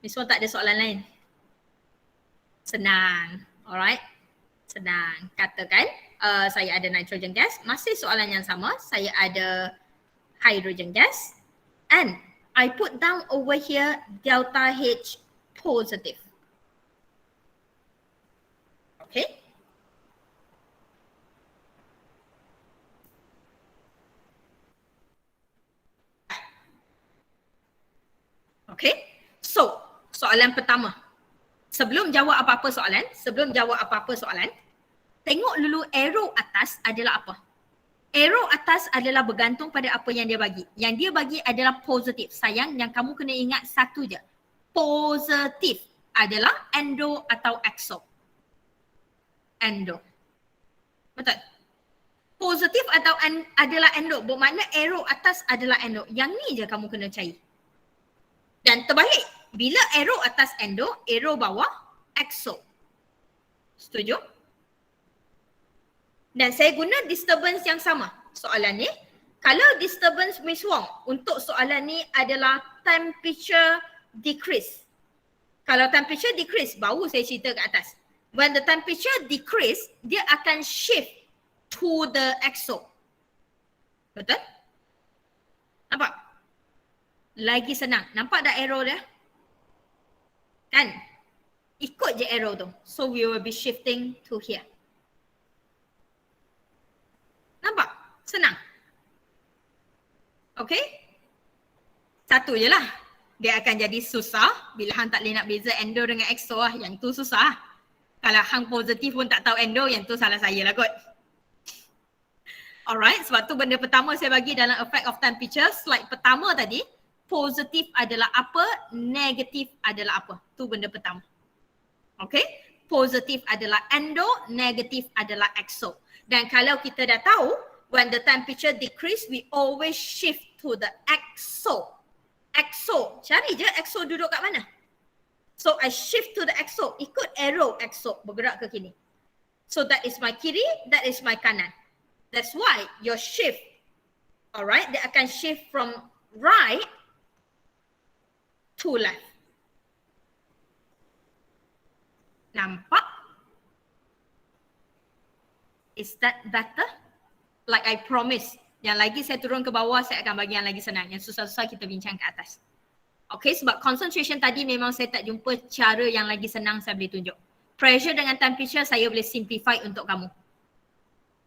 Ni semua tak ada soalan lain. Senang. Alright. Senang. Katakan saya ada nitrogen gas. Masih soalan yang sama. Saya ada hydrogen gas. And I put down over here delta H positive. Okay. Okay. So, soalan pertama. Sebelum jawab apa-apa soalan, tengok dulu arrow atas adalah apa. Arrow atas adalah bergantung pada apa yang dia bagi. Yang dia bagi adalah positif. Sayang, yang kamu kena ingat satu je. Positif adalah endo atau exo. Endo. Betul? Positif atau adalah endo. Bermakna arrow atas adalah endo. Yang ni je kamu kena cari. Dan terbalik, bila arrow atas endo, arrow bawah exo. Setuju? Dan saya guna disturbance yang sama. Soalan ni, kalau disturbance Miss Wong untuk soalan ni adalah temperature decrease. Kalau temperature decrease, baru saya cerita kat atas. When the temperature decrease, dia akan shift to the exo. Betul? Nampak? Lagi senang. Nampak dah arrow dia? Kan? Ikut je arrow tu. So we will be shifting to here. Nampak? Senang. Okay? Satu je lah. Dia akan jadi susah bila hang tak boleh nak beza endo dengan exo lah. Yang tu susah. Kalau hang positif pun tak tahu endo, yang tu salah saya lah kot. Alright, sebab tu benda pertama saya bagi dalam effect of temperature. Slide pertama tadi. Positif adalah apa, negatif adalah apa. Tu benda pertama. Okay? Positif adalah endo, negatif adalah exo. Dan kalau kita dah tahu, when the temperature decrease, we always shift to the exo. Exo. Cari je exo duduk kat mana. So I shift to the exo. Ikut arrow exo. Bergerak ke kini. So that is my kiri, that is my kanan. That's why your shift, alright, dia akan shift from right to left. Nampak? Is that better? Like I promise. Yang lagi saya turun ke bawah, saya akan bagi yang lagi senang. Yang susah-susah kita bincang ke atas. Okay, sebab concentration tadi memang saya tak jumpa cara yang lagi senang saya boleh tunjuk. Pressure dengan temperature saya boleh simplify untuk kamu.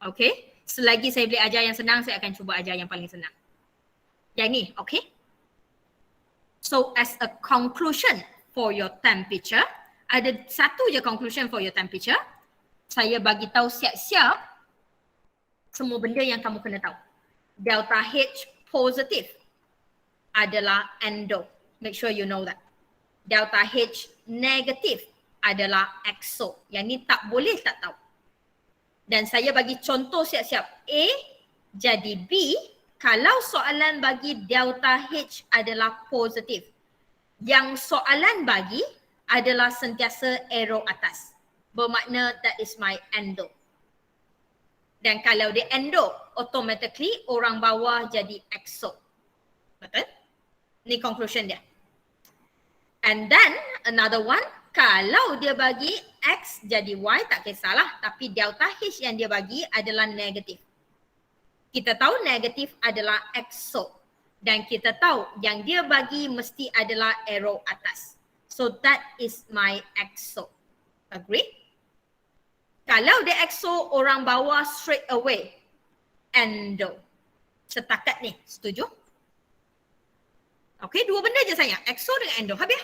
Okay, selagi saya boleh ajar yang senang, saya akan cuba ajar yang paling senang. Yang ni, okay? So as a conclusion for your temperature, ada satu je conclusion for your temperature. Saya bagi tahu siap-siap semua benda yang kamu kena tahu. Delta H positif adalah endo. Make sure you know that. Delta H negatif adalah exo. Yang ni tak boleh tak tahu. Dan saya bagi contoh siap-siap. A jadi B kalau soalan bagi delta H adalah positif. Yang soalan bagi adalah sentiasa arrow atas. Bermakna that is my endo. Dan kalau dia endo, automatically orang bawah jadi exo. Betul? Ni conclusion dia. And then another one, kalau dia bagi X jadi Y tak kisahlah. Tapi delta H yang dia bagi adalah negatif. Kita tahu negatif adalah exo. Dan kita tahu yang dia bagi mesti adalah arrow atas. So that is my exo. Agree? Kalau dia exo, orang bawah straight away endo. Setakat ni, setuju? Okay, dua benda je sayang. Exo dengan endo. Habis?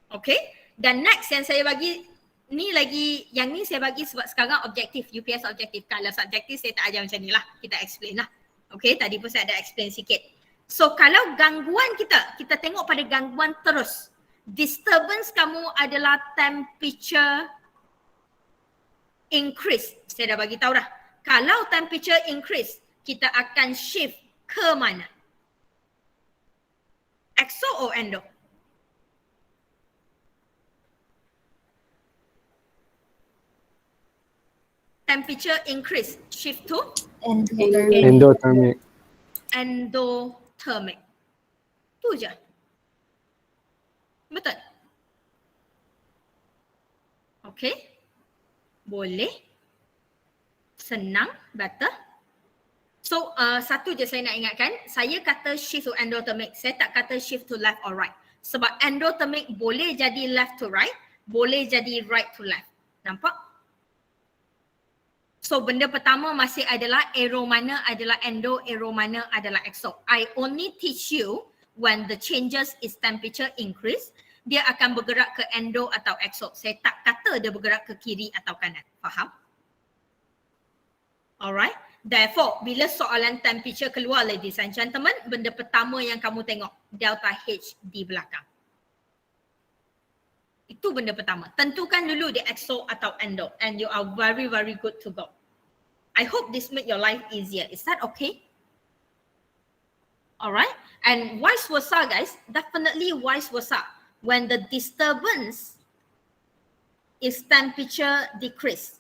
Okay. Dan next yang saya bagi, ni lagi, yang ni saya bagi sebab sekarang objektif, UPS objektif. Kalau subjektif saya tak ajar macam ni lah. Kita explain lah. Okay, tadi pun saya ada explain sikit. So kalau gangguan kita tengok pada gangguan terus. Disturbance kamu adalah temperature increase. Saya dah bagi tahu dah. Kalau temperature increase, kita akan shift ke mana? Exo or endo? Temperature increase, shift to Endothermic. endothermic. Tu je. Betul? Okay. Boleh. Senang. Better. So satu je saya nak ingatkan, saya kata shift to endothermic, saya tak kata shift to left or right. Sebab endothermic boleh jadi left to right, boleh jadi right to left. Nampak? So benda pertama masih adalah arrow mana adalah endo, arrow mana adalah exo. I only teach you when the changes is temperature increase, dia akan bergerak ke endo atau exo. Saya tak kata dia bergerak ke kiri atau kanan. Faham? Alright. Therefore, bila soalan temperature keluar, ladies and gentlemen, benda pertama yang kamu tengok, delta H di belakang. Itu benda pertama. Tentukan dulu dia exo atau endo and you are very, very good to go. I hope this make your life easier. Is that okay? Alright. And vice versa, guys. Definitely vice versa. When the disturbance is temperature decrease.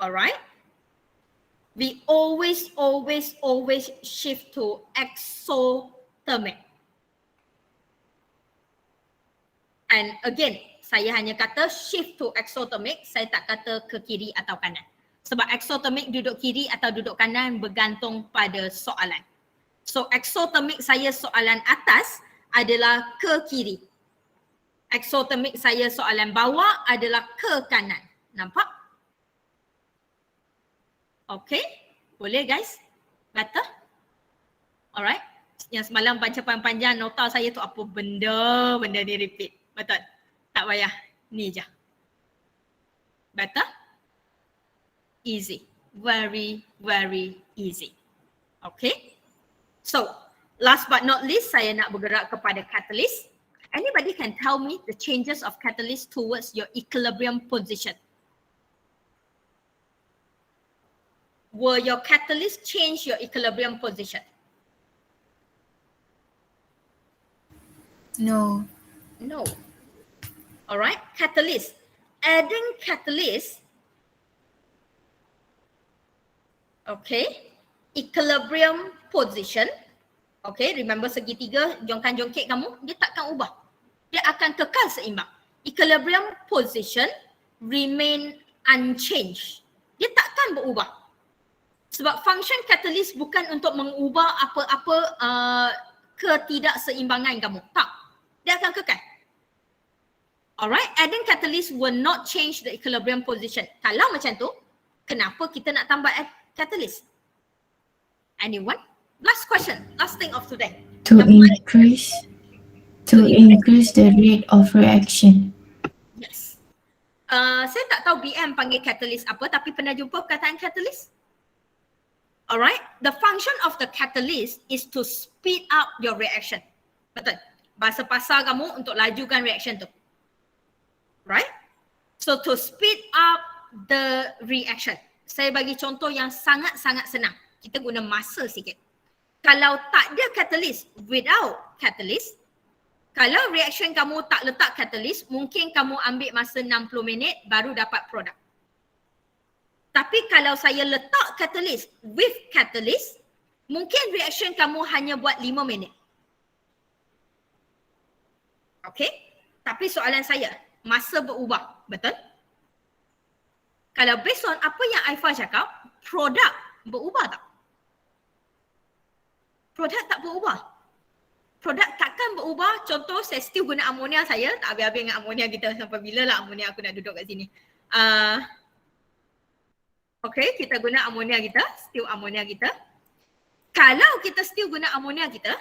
Alright. We always shift to exothermic. And again, saya hanya kata shift to exothermic, saya tak kata ke kiri atau kanan. Sebab exothermic duduk kiri atau duduk kanan bergantung pada soalan. So exothermic saya soalan atas adalah ke kiri. Exothermic saya soalan bawah adalah ke kanan. Nampak? Okay, boleh guys? Better? Alright. Yang semalam baca panjang nota saya tu apa benda ni repeat. Betul? Tak payah. Ni je. Better? Easy. Very, very easy. Okay. So, last but not least, saya nak bergerak kepada catalyst. Anybody can tell me the changes of catalyst towards your equilibrium position? Will your catalyst change your equilibrium position? No. No. Alright, catalyst. Adding catalyst, okay, equilibrium position, okay, remember segitiga, jongkan-jongkit kamu, dia takkan ubah. Dia akan kekal seimbang. Equilibrium position remain unchanged. Dia takkan berubah. Sebab function catalyst bukan untuk mengubah apa-apa ketidakseimbangan kamu. Tak. Dia akan kekal. Alright, adding catalyst will not change the equilibrium position. Kalau macam tu, kenapa kita nak tambah catalyst? Anyone? Last question, last thing of today. To increase the rate of reaction. Yes. Saya tak tahu BM panggil catalyst apa, tapi pernah jumpa perkataan catalyst? Alright, the function of the catalyst is to speed up your reaction. Betul? Bahasa pasar kamu untuk lajukan reaction tu. Right? So to speed up the reaction. Saya bagi contoh yang sangat-sangat senang. Kita guna masa sikit. Kalau tak ada catalyst, without catalyst, kalau reaction kamu tak letak catalyst, mungkin kamu ambil masa 60 minit baru dapat produk. Tapi kalau saya letak catalyst with catalyst, mungkin reaction kamu hanya buat 5 minit. Okay? Tapi soalan saya, masa berubah, betul? Kalau based on apa yang Aifa cakap, produk berubah tak? Produk tak berubah. Produk takkan berubah. Contoh, saya still guna amonia saya. Tak habis-habis dengan amonia kita. Sampai bila lah amonia aku nak duduk kat sini. Okay, kita guna amonia kita. Still amonia kita. Kalau kita still guna amonia kita,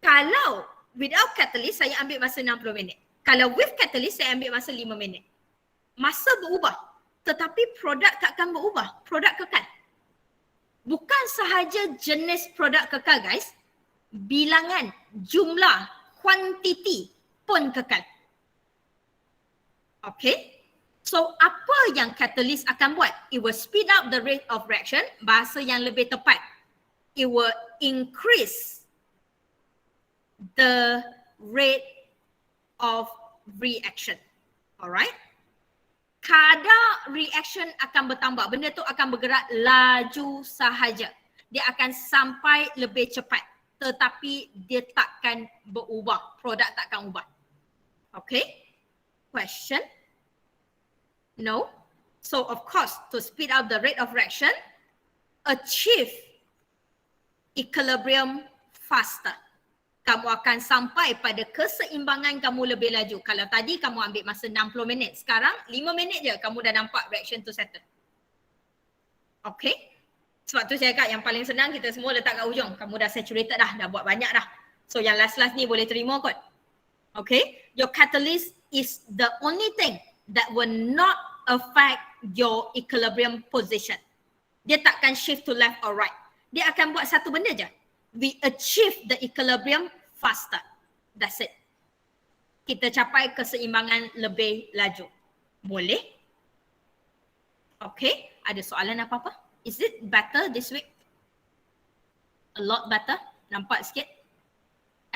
kalau without catalyst, saya ambil masa 60 minit. Kalau with catalyst, saya ambil masa 5 minit. Masa berubah. Tetapi produk takkan berubah. Produk kekal. Bukan sahaja jenis produk kekal guys. Bilangan, jumlah, kuantiti pun kekal. Okay. So apa yang catalyst akan buat? It will speed up the rate of reaction. Bahasa yang lebih tepat. It will increase the rate of reaction. Alright. Kadar reaction akan bertambah. Benda tu akan bergerak laju sahaja. Dia akan sampai lebih cepat. Tetapi dia takkan berubah. Produk takkan ubah. Okay. Question. No. So of course, to speed up the rate of reaction, achieve equilibrium faster. Kamu akan sampai pada keseimbangan kamu lebih laju. Kalau tadi kamu ambil masa 60 minit, sekarang 5 minit je kamu dah nampak reaction tu settle. Okay? Sebab tu saya cakap yang paling senang kita semua letak kat ujung. Kamu dah saturated dah buat banyak dah. So yang last-last ni boleh terima kot. Okay? Your catalyst is the only thing that will not affect your equilibrium position. Dia takkan shift to left or right. Dia akan buat satu benda je. We achieve the equilibrium faster. That's it. Kita capai keseimbangan lebih laju. Boleh? Okay. Ada soalan apa-apa? Is it better this week? A lot better? Nampak sikit?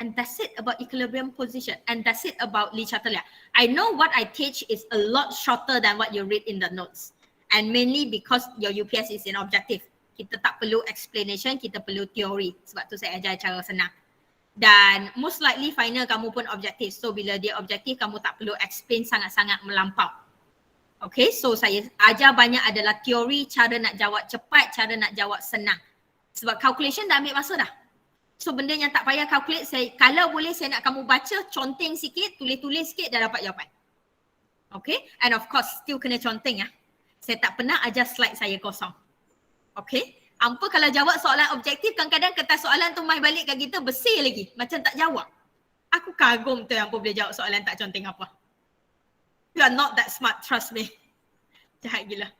And that's it about equilibrium position. And that's it about Lee Chatterley. I know what I teach is a lot shorter than what you read in the notes. And mainly because your UPS is in objective. Kita tak perlu explanation, kita perlu teori. Sebab tu saya ajar cara senang. Dan most likely final kamu pun objektif. So bila dia objektif, kamu tak perlu explain sangat-sangat melampau. Okay, so saya ajar banyak adalah teori, cara nak jawab cepat, cara nak jawab senang. Sebab calculation dah ambil masa dah. So benda yang tak payah calculate, kalau boleh saya nak kamu baca, conteng sikit, tulis-tulis sikit, dah dapat jawapan. Okay, and of course still kena conteng ya. Saya tak pernah ajar slide saya kosong. Okay, hampa kalau jawab soalan objektif, kadang-kadang kertas soalan tu main balik kat kita bersih lagi. Macam tak jawab. Aku kagum tu yang hampa boleh jawab soalan tak conteng apa. You are not that smart, trust me. Jahat gila.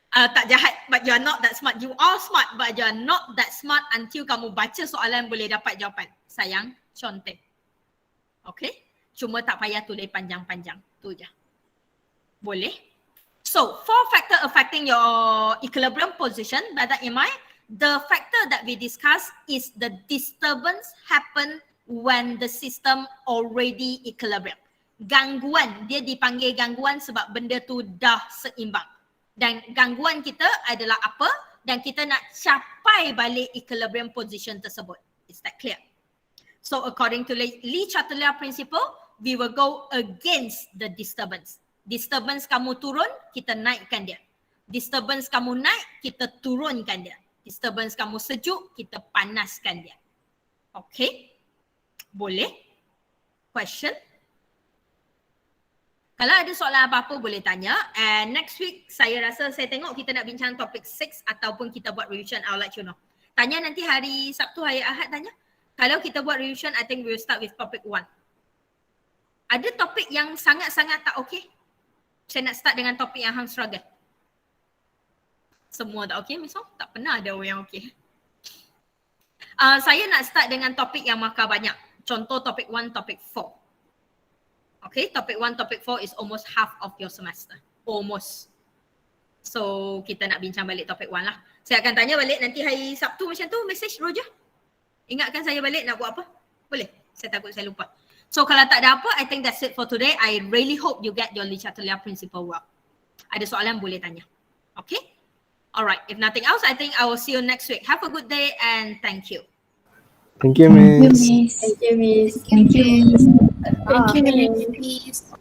Tak jahat, but you are not that smart. You are smart, but you are not that smart until kamu baca soalan boleh dapat jawapan. Sayang, conteng. Okay? Cuma tak payah tulis panjang-panjang. Tu je. Boleh? So, 4 factor affecting your equilibrium position. Bear that in mind. The factor that we discuss is the disturbance happen when the system already equilibrium. Gangguan, dia dipanggil gangguan sebab benda tu dah seimbang. Dan gangguan kita adalah apa? Dan kita nak capai balik equilibrium position tersebut. Is that clear? So according to Lee Chatterley principle, we will go against the disturbance. Disturbance kamu turun, kita naikkan dia. Disturbance kamu naik, kita turunkan dia. Disturbance kamu sejuk, kita panaskan dia. Okay? Boleh? Question? Kalau ada soalan apa-apa boleh tanya. And next week saya rasa saya tengok kita nak bincang topik 6 ataupun kita buat revision, I'll let you know. Tanya nanti hari Sabtu, hari Ahad tanya. Kalau kita buat revision, I think we'll start with topic 1. Ada topik yang sangat-sangat tak okay? Saya nak start dengan topik yang hang struggle. Semua tak okay, Miss Hong? Tak pernah ada orang yang okay. Saya nak start dengan topik yang markah banyak. Contoh topik 1, topik 4. Okay, topic 1, topic 4 is almost half of your semester. Almost. So, kita nak bincang balik topic 1 lah. Saya akan tanya balik nanti hari Sabtu macam tu, message Roger. Ingatkan saya balik nak buat apa? Boleh? Saya takut saya lupa. So, kalau tak ada apa, I think that's it for today. I really hope you get your Lee Chatterley principle well. Ada soalan boleh tanya. Okay? Alright, if nothing else, I think I will see you next week. Have a good day and thank you. Thank you, Miss. Thank you, Miss. Thank you, Miss. Thank you, Miss. Please.